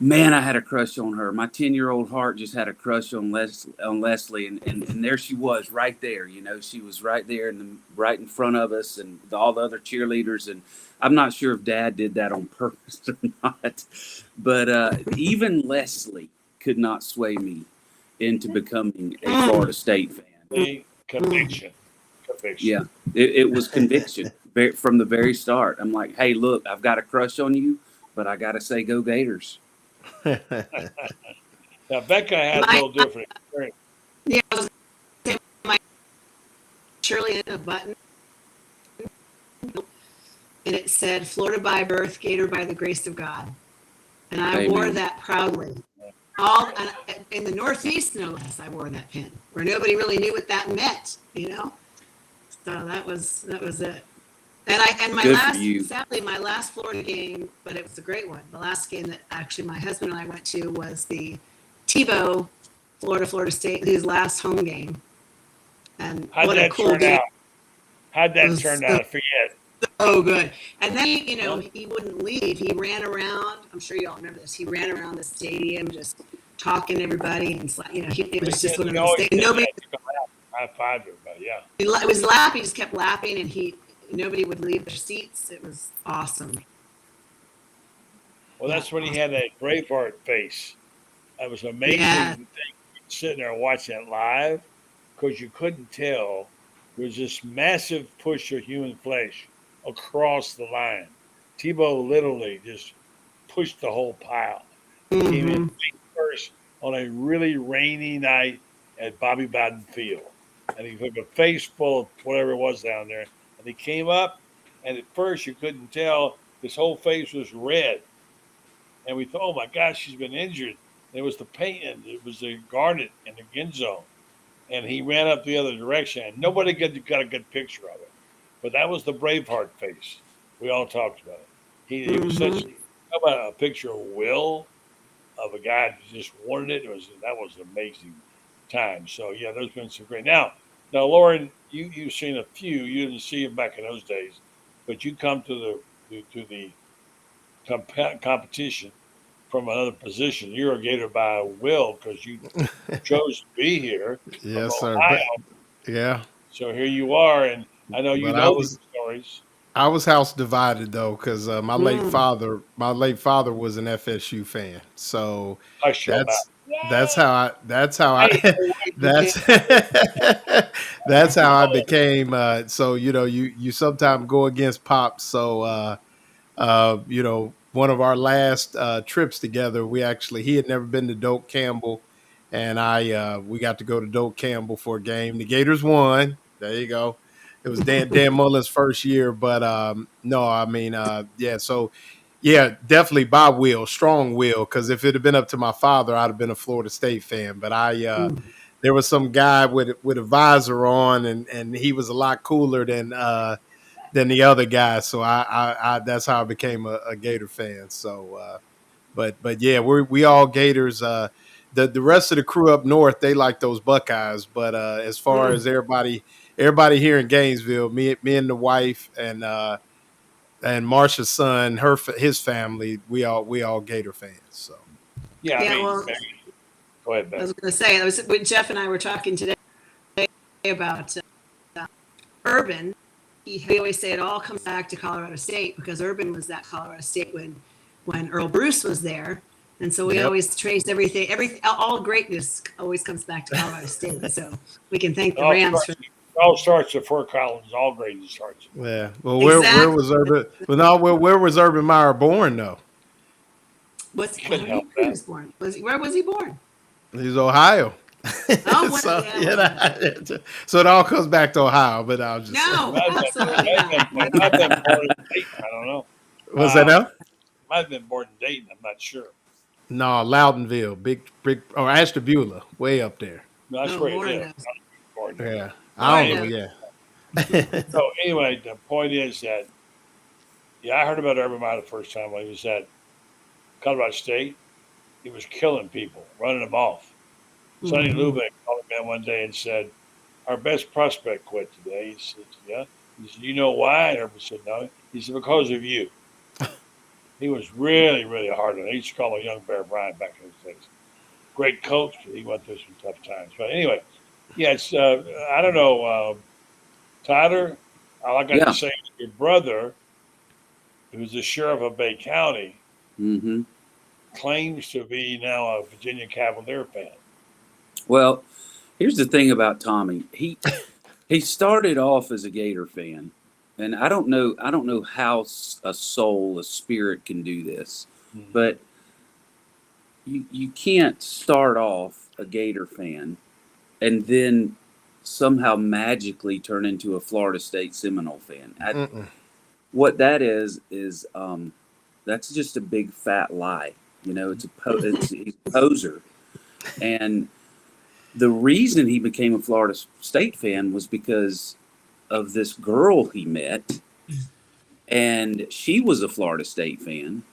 Man, I had a crush on her. My 10-year-old heart just had a crush on Leslie, and there she was, right there. You know, she was right there, right in front of us, and all the other cheerleaders. And I'm not sure if Dad did that on purpose or not, but even Leslie could not sway me into becoming a Florida State fan. Conviction. Yeah, it was conviction from the very start. I'm like, hey, look, I've got a crush on you, but I got to say, go Gators. Now, Becca had a little different experience. Yeah, I was gonna say my Shirley in a button, and it said "Florida by birth, Gator by the grace of God," and I wore that proudly. In the Northeast, no less, I wore that pin, where nobody really knew what that meant, you know. So that was it. And sadly, my last Florida game, but it was a great one. The last game that actually my husband and I went to was the Tebow Florida State, his last home game. And How'd that turn out? How'd that turn out? I forget. Oh, good. And then, he wouldn't leave. He ran around. I'm sure you all remember this. He ran around the stadium just talking to everybody. And, it was just one of those things. Nobody. High-five everybody, yeah. It was laughing. He just kept laughing, and nobody would leave their seats. It was awesome. Well, that's when he had that Braveheart face. That was amazing. Yeah. Sitting there watching it live, because you couldn't tell. There was this massive push of human flesh across the line. Tebow literally just pushed the whole pile. Mm-hmm. Came in first on a really rainy night at Bobby Bowden Field. And he took a face full of whatever it was down there. And he came up, and at first you couldn't tell. His whole face was red. And we thought, oh, my gosh, she's been injured. And it was the paint, and it was the garnet in the end zone. And he ran up the other direction, and nobody got a good picture of it. But that was the Braveheart face. We all talked about it. He was such how about a picture of Will, of a guy who just wanted it. That was an amazing time. So, yeah, there's been some great. Now, Loren, you've seen a few. You didn't see them back in those days, but you come to the competition from another position. You're a Gator by will because you chose to be here. Yes, sir. Yeah. So here you are, and I know you know these stories. I was house divided though, because my late father was an FSU fan. So that's how I that's how I became. So you sometimes go against Pops. So one of our last trips together, he had never been to Doak Campbell, and we got to go to Doak Campbell for a game. The Gators won. There you go. It was Dan Mullen's first year, but no, I mean, So, yeah, definitely by will, strong will. Because if it had been up to my father, I'd have been a Florida State fan. But there was some guy with a visor on, and he was a lot cooler than the other guy. So I that's how I became a Gator fan. So, but yeah, we all Gators. The rest of the crew up north, they like those Buckeyes. But as far as everybody here in Gainesville, me and the wife and Marsha's son, his family, we all Gator fans. So yeah, go ahead, Ben. I was going to say, it was when Jeff and I were talking today about Urban. We always say it all comes back to Colorado State because Urban was at Colorado State when Earl Bruce was there. And so we always trace everything, all greatness always comes back to Colorado State. So we can thank the Rams for it all starts at Fort Collins. All greatness starts. Yeah. Well, where was Urban? Where was Urban Meyer born though? Where was he born? He's Ohio. Oh, so it all comes back to Ohio, but I'll just absolutely not. I don't know. Was that now? Might have been born in Dayton. I'm not sure. No, Loudonville, big, or Ashtabula, way up there. No, that's where it is. Yeah, I don't know. Yeah. So anyway, the point is that I heard about Urban Meyer the first time when he was at Colorado State. He was killing people, running them off. Sonny Lubeck called him in one day and said, "Our best prospect quit today." He said, "Yeah." He said, "You know why?" And Urban said, "No." He said, "Because of you." He was really, really hard on it. He used to call him Young Bear Bryant back in the days. Great coach. He went through some tough times. But anyway, yeah, it's I don't know, Tyler. All I got Yeah. to say is your brother, who's the sheriff of Bay County, Mm-hmm. claims to be now a Virginia Cavalier fan. Well, here's the thing about Tommy. He started off as a Gator fan, and I don't know how a soul, a spirit can do this, but you can't start off a Gator fan and then somehow magically turn into a Florida State Seminole fan. What that is that's just a big fat lie. You know, he's a poser. And the reason he became a Florida State fan was because of this girl he met, and she was a Florida State fan.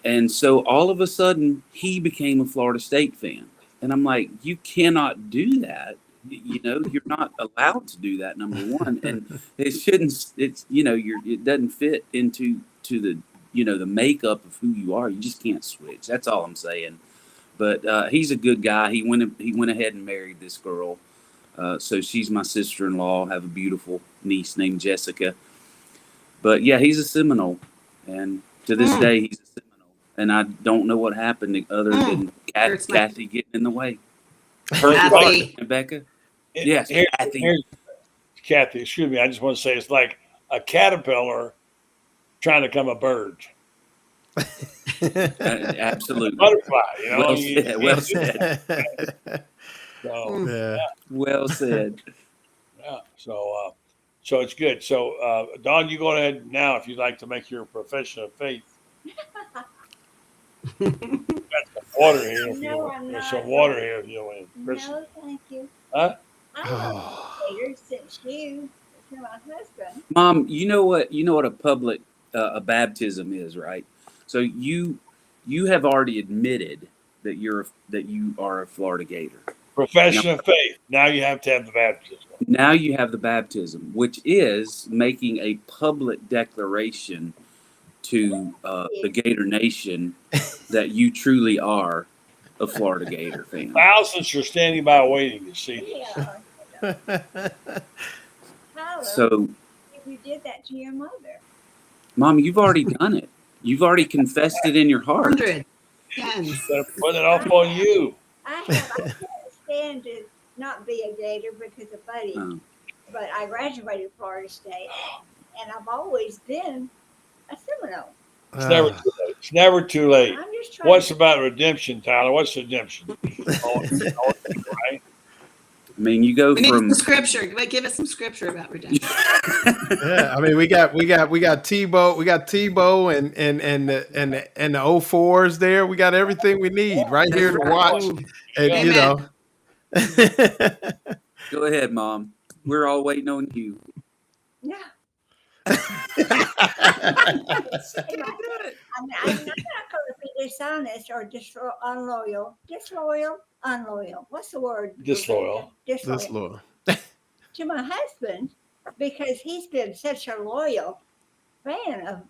And so all of a sudden he became a Florida State fan. And I'm like, you cannot do that. You know, you're not allowed to do that, number one. And it shouldn't, it doesn't fit into the, the makeup of who you are. You just can't switch. That's all I'm saying. But he's a good guy. He went ahead and married this girl. So she's my sister-in-law. I have a beautiful niece named Jessica. But yeah, he's a Seminole. And to this day, he's a Seminole. And I don't know what happened other than Kathy getting in the way. Kathy. Becca? Yes, Kathy, excuse me. I just want to say it's like a caterpillar trying to become a bird. Absolutely. Butterfly, Well said. So, Yeah. Well said. Yeah. So it's good. So Dawn, you go ahead now if you'd like to make your profession of faith. Got some water here. There's some water here if you want. No, thank you. Huh? I'm not a Gator since you're my husband. Mom, you know what a public a baptism is, right? So you have already admitted that you are a Florida Gator. Profession of faith. Now you have to have the baptism. Now you have the baptism, which is making a public declaration to the Gator Nation that you truly are a Florida Gator fan. Thousands are standing by waiting to see this. Tyler, So, if you did that to your mother. Mom, you've already done it. You've already confessed it in your heart. 100. Yes. Put it off on you. I can't stand to not be a Gator because of Buddy. But I graduated Florida State, and I've always been a Seminole. It's never too late. It's never too late. I'm just trying What's about redemption, Tyler? What's redemption? Right? I mean, you go We need from some scripture. Give us some scripture about redemption. Yeah, I mean, we got Tebow, and the 04s there. We got everything we need right here to watch. And Amen. Go ahead, Mom. We're all waiting on you. Yeah. I'm not going to be dishonest or unloyal. Unloyal. What's the word? Disloyal. Disloyal. To my husband, because he's been such a loyal fan of,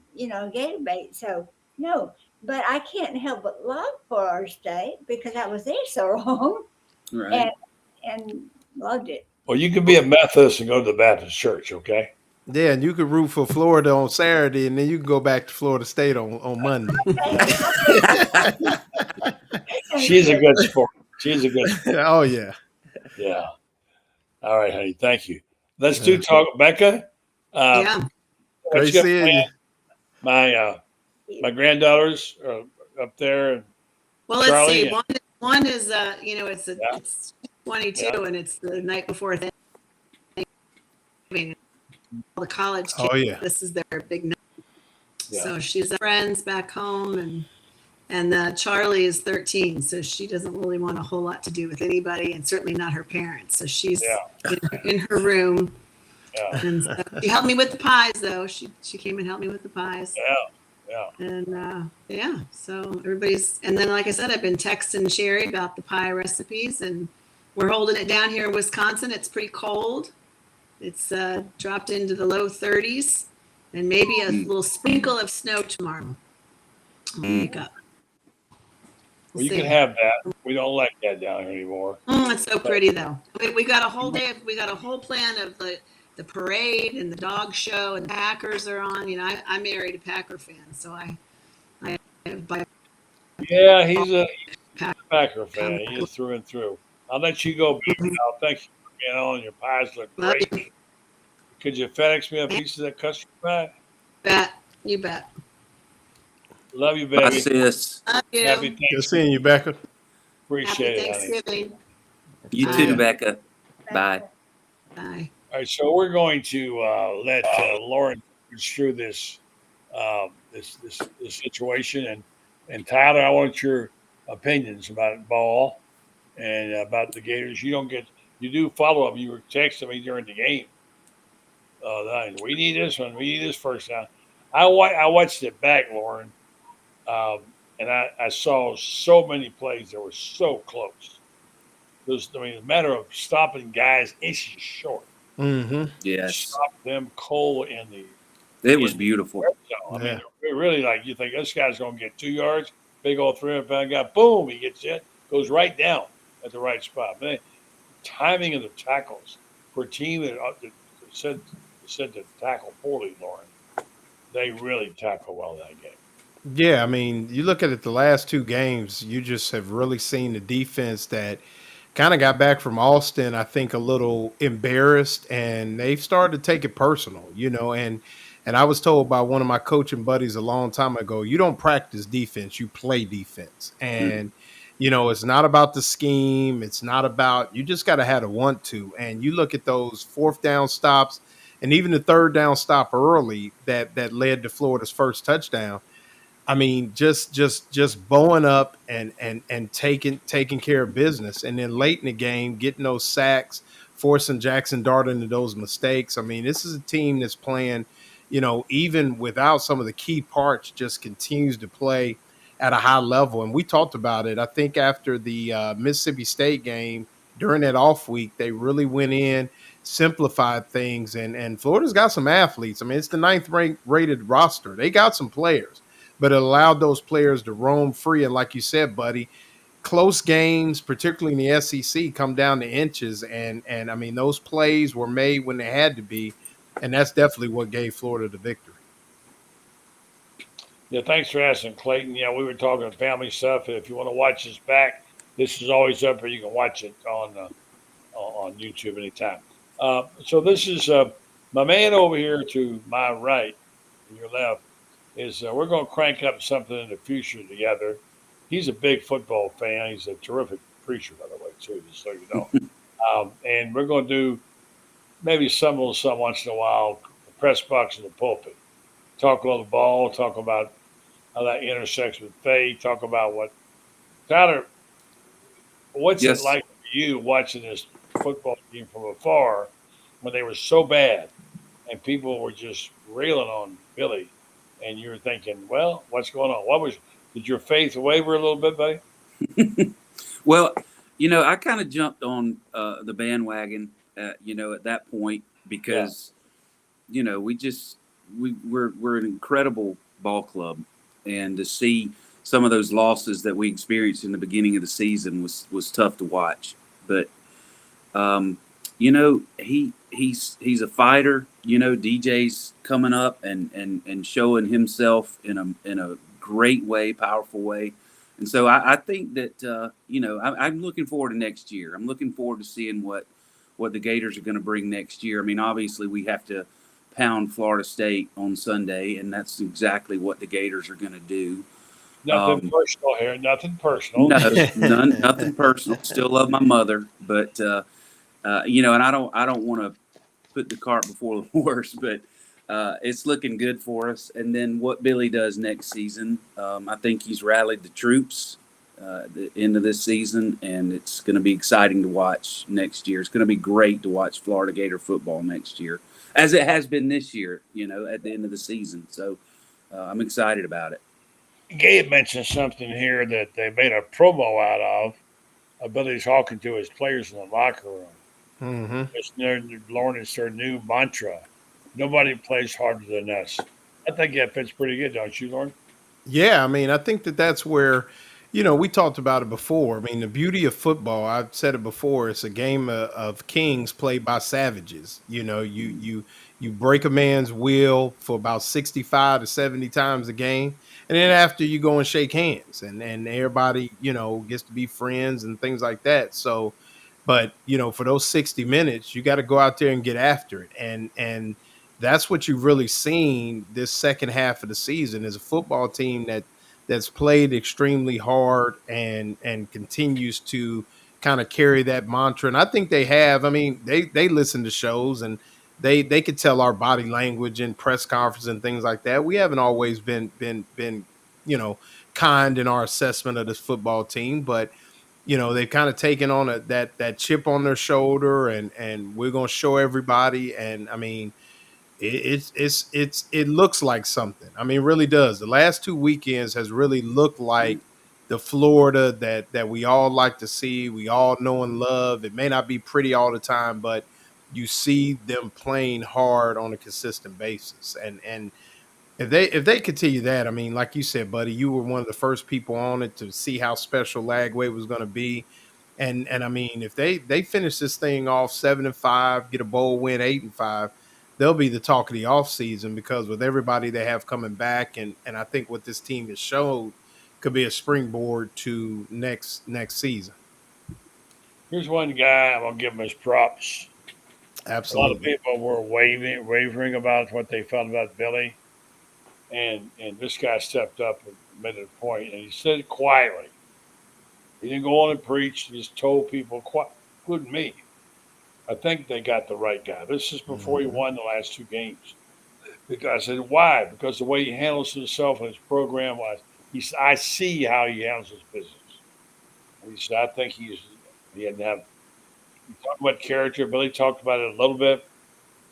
Gator bait. So, no. But I can't help but love Florida State because I was there so long. Right. And loved it. Well, you can be a Methodist and go to the Baptist church, okay? Yeah, and you could root for Florida on Saturday, and then you can go back to Florida State on Monday. She's a good sport. She's a good sport. Oh, yeah. Yeah. All right, honey. Thank you. Let's do talk. Becca? Yeah. Great seeing you. My granddaughters are up there. And Well, let's Charlie, see. One is, it's 22 and it's the night before Thanksgiving. All the college kids, Oh, yeah. this is their big night. Yeah. So she's friends back home, and Charlie is 13, so she doesn't really want a whole lot to do with anybody, and certainly not her parents. So she's in her room. Yeah. And so she helped me with the pies, though. She came and helped me with the pies. Yeah. And so everybody's, and then like I said, I've been texting Sherry about the pie recipes, and we're holding it down here in Wisconsin. It's pretty cold. It's dropped into the low 30s, and maybe a little sprinkle of snow tomorrow. Makeup. Well, you can have that. We don't like that down here anymore. It's so pretty though. We got a whole day. We got a whole plan of the parade and the dog show and the Packers are on. You know, I married a Packer fan, so I by Yeah, he's a Packer fan. He is through and through. I'll let you go, baby. I'll thank you for being on. Your pies look great. Could you FedEx me a piece of that custard pie? Bet. You bet. Love you, baby. Bye, sis. Love you. Happy Good Thanksgiving. seeing you, Becca. Appreciate Happy it, honey. Thanksgiving. You Bye. too, Becca. Bye. Bye. All right, so we're going to let Loren through this this situation, and Tyler, I want your opinions about ball and about the Gators. You do follow up. You were texting me during the game. We need this one. We need this first down. I watched it back, Loren, and I saw so many plays that were so close. A matter of stopping guys inches short. Mm-hmm. Yes. Stop them cold in the. It was beautiful. I mean, really, like you think this guy's going to get 2 yards, big old 300-pound guy, boom, he gets it, goes right down at the right spot. Man, timing of the tackles for a team that said to tackle poorly, Loren, they really tackle well that game. Yeah, I mean, you look at it the last 2 games, you just have really seen the defense that kind of got back from Austin, I think, a little embarrassed, and they've started to take it personal, and I was told by one of my coaching buddies a long time ago, you don't practice defense, you play defense. And, it's not about the scheme. It's not about, you just got to have a want to. And you look at those 4th down stops and even the 3rd down stop early that led to Florida's first touchdown. I mean, just bowing up and taking care of business. And then late in the game, getting those sacks, forcing Jackson Dart into those mistakes. I mean, this is a team that's playing, even without some of the key parts, just continues to play at a high level. And we talked about it. I think after the Mississippi State game, during that off week, they really went in, simplified things. And Florida's got some athletes. I mean, it's the 9th rated roster. They got some players, but it allowed those players to roam free. And like you said, buddy, close games, particularly in the SEC, come down to inches. And I mean, those plays were made when they had to be. And that's definitely what gave Florida the victory. Yeah, thanks for asking, Clayton. Yeah, we were talking family stuff. If you want to watch this back, this is always up, or you can watch it on YouTube anytime. So this is my man over here to my right, and your left, is we're going to crank up something in the future together. He's a big football fan. He's a terrific preacher, by the way, too, just so you know. And we're going to do maybe some once in a while, the press box and the pulpit. Talk a little ball, talk about how that intersects with faith, talk about Tyler, what's it like for you watching this football team from afar when they were so bad and people were just railing on Billy and you were thinking, well, what's going on? Did your faith waver a little bit, buddy? Well, I kind of jumped on the bandwagon, at that point because, we're an incredible ball club, and to see some of those losses that we experienced in the beginning of the season was tough to watch. But, he's a fighter. DJ's coming up and showing himself in a great way, powerful way. And so I think that, I'm looking forward to next year. I'm looking forward to seeing what the Gators are going to bring next year. I mean, obviously we have to pound Florida State on Sunday, and that's exactly what the Gators are going to do. Nothing personal here. Nothing personal. No, nothing personal. Still love my mother, but and I don't want to put the cart before the horse, but it's looking good for us. And then what Billy does next season, I think he's rallied the troops the end of this season, and it's going to be exciting to watch next year. It's going to be great to watch Florida Gator football next year, as it has been this year, at the end of the season. So I'm excited about it. Gabe mentioned something here that they made a promo out of. Billy's talking to his players in the locker room. Mm-hmm. Loren, it's their new mantra. Nobody plays harder than us. I think that fits pretty good, don't you, Loren? Yeah, I mean, I think that that's where, we talked about it before. I mean, the beauty of football, I've said it before, it's a game of kings played by savages. You break a man's will for about 65 to 70 times a game, and then after you go and shake hands and everybody, gets to be friends and things like that. So, but for those 60 minutes, you got to go out there and get after it. And that's what you've really seen this second half of the season is a football team that's played extremely hard and continues to kind of carry that mantra. And I think they have. I mean, they listen to shows and they could tell our body language and press conference and things like that. We haven't always been kind in our assessment of this football team, but they've kind of taken on that chip on their shoulder and we're going to show everybody. And I mean, it looks like something. I mean, it really does. The last 2 weekends has really looked like the Florida that we all like to see, we all know and love. It may not be pretty all the time, but you see them playing hard on a consistent basis. And if they continue that, I mean, like you said, buddy, you were one of the first people on it to see how special Lagway was going to be. And I mean, if they finish this thing off 7-5, get a bowl win 8-5, they'll be the talk of the offseason because with everybody they have coming back, and I think what this team has showed could be a springboard to next season. Here's one guy I'm gonna give him his props. Absolutely. A lot of people were wavering about what they felt about Billy, and this guy stepped up and made a point, and he said it quietly. He didn't go on and preach. He just told people, including me, I think they got the right guy. This is before he won the last 2 games. I said, why? Because the way he handles himself and his program was, I see how he handles his business. And he said, I think he hadn't have. He talked about character. Billy talked about it a little bit,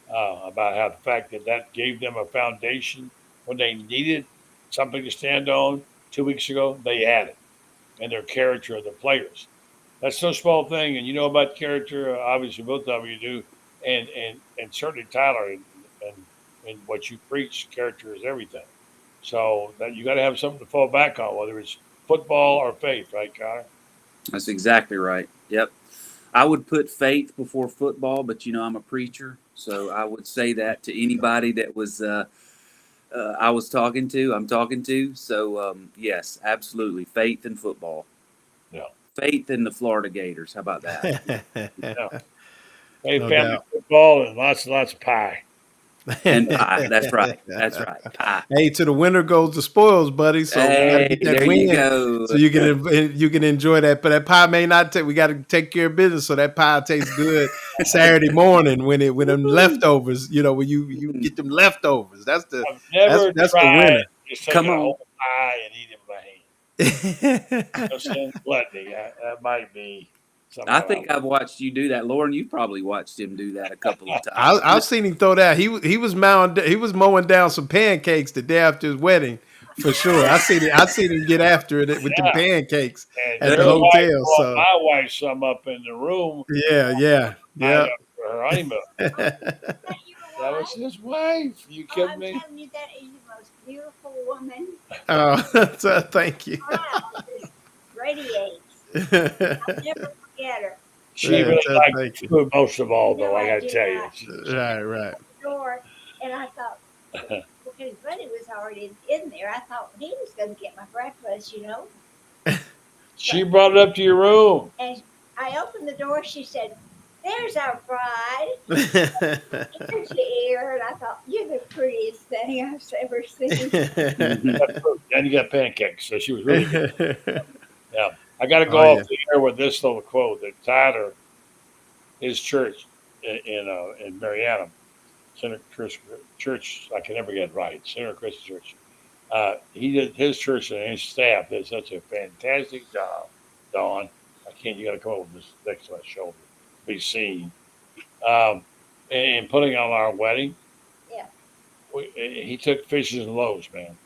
about how the fact that gave them a foundation when they needed something to stand on 2 weeks ago, they had it. And their character of the players. That's no small thing. And you know about character, obviously both of you do, and certainly Tyler and what you preach, character is everything. So that you got to have something to fall back on, whether it's football or faith, right, Connor? That's exactly right. Yep. I would put faith before football, but I'm a preacher, so I would say that to anybody that was I'm talking to. So yes, absolutely, faith in football. Yeah. Faith in the Florida Gators. How about that? Yeah. Hey, family football and lots and lots of pie. And pie. That's right. That's right. Pie. Hey, to the winner goes the spoils, buddy. So we gotta get that there win, you go. so you can enjoy that. But that pie may not take. We got to take care of business, so that pie tastes good Saturday morning when them leftovers. When you get them leftovers. That's the winner. Just take a whole pie and eat it by hand. Gluttony. That might be. I think I've watched you do that, Loren. You've probably watched him do that a couple of times. I've seen him throw that. He was mowing down some pancakes the day after his wedding, for sure. I seen him get after it with the pancakes at the hotel. So my wife some up in the room. Yeah. For her honeymoon. That was his wife. You kidding me? I'm telling you, that is the most beautiful woman. Oh, thank you. Radiates. I'll never forget her. She really liked food most of all, though. I got to tell you. Right. Door, and I thought, because Buddy was already in there, I thought he was going to get my breakfast, She brought it up to your room. And I opened the door. She said, "There's our bride." Here's your ear, and I thought, "You're the prettiest thing I've ever seen." And you got pancakes, so she was really good. Yeah. I got to go off the air with this little quote that Tyler, his church in Mariana, Center Church, I can never get it right, Center Christian Church. He did his church and his staff did such a fantastic job. Dawn, you got to come up with this next to my shoulder, be seen, and putting on our wedding. Yeah. He took fishes and loaves, man.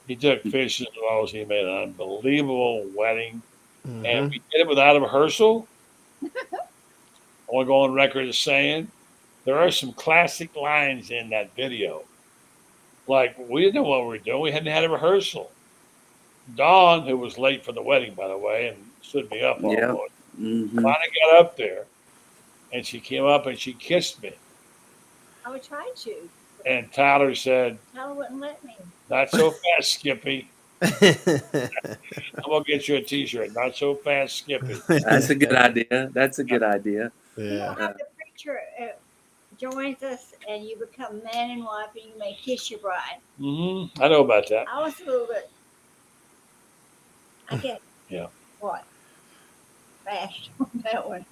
He took fishes and loaves. He made an unbelievable wedding. Mm-hmm. And we did it without a rehearsal. I want to go on record as saying there are some classic lines in that video. Like, we didn't know what we were doing. We hadn't had a rehearsal. Dawn, who was late for the wedding, by the way, and stood me up Yeah. almost, Mm-hmm. finally got up there, and she came up and she kissed me. I would try to. And Tyler said, Tyler wouldn't let me. "Not so fast, Skippy. I'm gonna get you a T-shirt. Not so fast, Skippy." That's a good idea. That's a good idea. You know how the preacher joins us and you become man and wife and you may kiss your bride. Mm-hmm. I know about that. I was a little bit, I guess, Yeah. what? Fast on that one.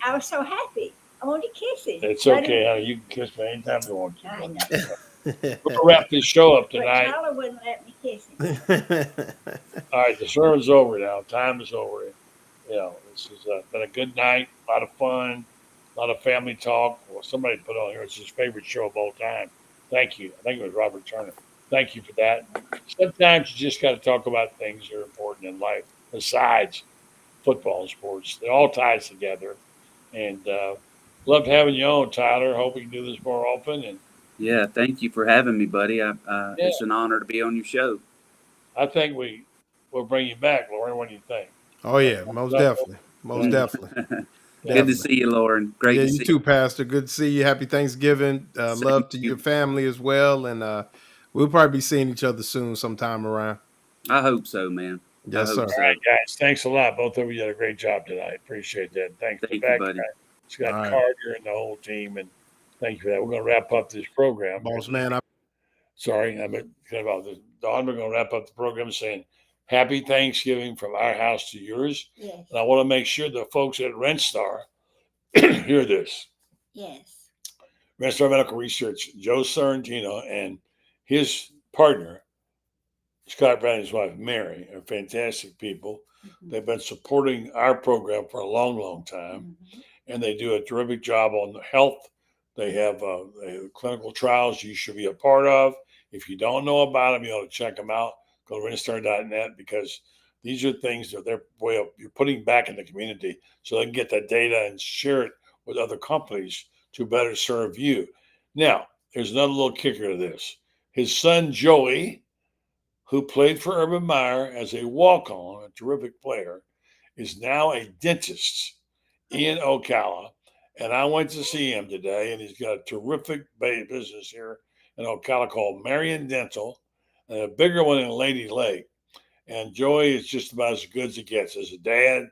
I was so happy. I wanted to kiss him. It's okay, honey. You can kiss me anytime you want to. I know. We're gonna wrap this show up But tonight. Tyler wouldn't let me kiss him. All right, the sermon's over now. Time is over. You know, this has been a good night. A lot of fun. A lot of family talk. Well, somebody put on here, it's his favorite show of all time. Thank you. I think it was Robert Turner. Thank you for that. Sometimes you just got to talk about things that are important in life besides football and sports. It all ties together. And loved having you on, Tyler. Hope we can do this more often. And Yeah, thank you for having me, buddy. It's an honor to be on your show. I think we'll bring you back, Loren. What do you think? Oh yeah, most definitely. Most definitely. Good to see you, Loren. Great Yeah, to you see too, you. Pastor. Good to see you. Happy Thanksgiving. Love to your family as well. And we'll probably be seeing each other soon sometime around. I hope so, man. Yes, I sir. hope so. All right, guys. Thanks a lot. Both of you did a great job tonight. Appreciate that. Thanks Thank to you, back buddy. Scott All right. Carter and the whole team. And thank you for that. We're going to wrap up this program. Boss man, Sorry, I'm kind about this. Dawn, we're going to wrap up the program saying happy Thanksgiving from our house to yours. Yes. And I want to make sure the folks at Rent Star hear this. Yes. Rent Star Medical Research, Joe Sorrentino and his partner, Scott Browne and his wife, Mary, are fantastic people. Mm-hmm. They've been supporting our program for a long, long time. Mm-hmm. And they do a terrific job on the health. They have clinical trials you should be a part of. If you don't know about them, you ought to check them out. Go to rentstar.net because these are things that you're putting back in the community so they can get that data and share it with other companies to better serve you. Now, there's another little kicker to this. His son, Joey, who played for Urban Meyer as a walk-on, a terrific player, is now a dentist in Ocala. And I went to see him today, and he's got a terrific business here in Ocala called Marion Dental, and a bigger one in Lady Lake. And Joey is just about as good as it gets. As a dad,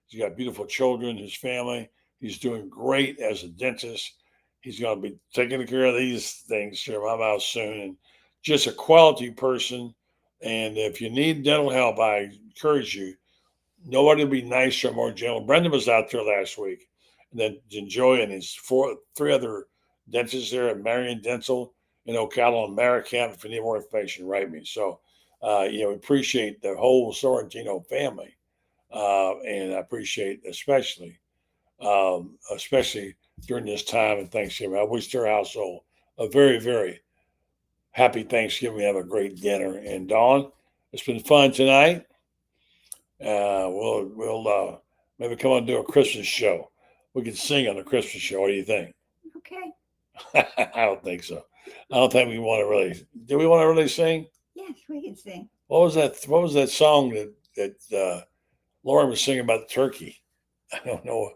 he's got beautiful children, his family. He's doing great as a dentist. He's going to be taking care of these things here in my mouth soon. And just a quality person. And if you need dental help, I encourage you. Nobody will be nicer or more gentle. Brendan was out there last week. And then Joey and his three other dentists there at Marion Dental in Ocala and Maricamp. If you need more information, write me. So, we appreciate the whole Sorrentino family. And I appreciate especially during this time of Thanksgiving. I wish their household a very, very happy Thanksgiving. Have a great dinner. And Dawn, it's been fun tonight. We'll maybe come on and do a Christmas show. We can sing on the Christmas show. What do you think? Okay. I don't think so. I don't think we want to really. Do we want to really sing? Yes, we can sing. What was that? What was that song that Loren was singing about the turkey? I don't know.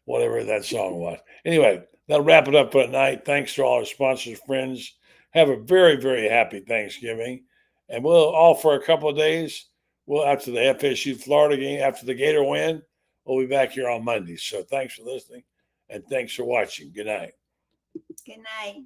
Whatever that song was. Anyway, that'll wrap it up for tonight. Thanks to all our sponsors, friends. Have a very, very happy Thanksgiving. And we'll all for a couple of days. We'll after the FSU Florida game, after the Gator win, we'll be back here on Monday. So thanks for listening and thanks for watching. Good night. Good night.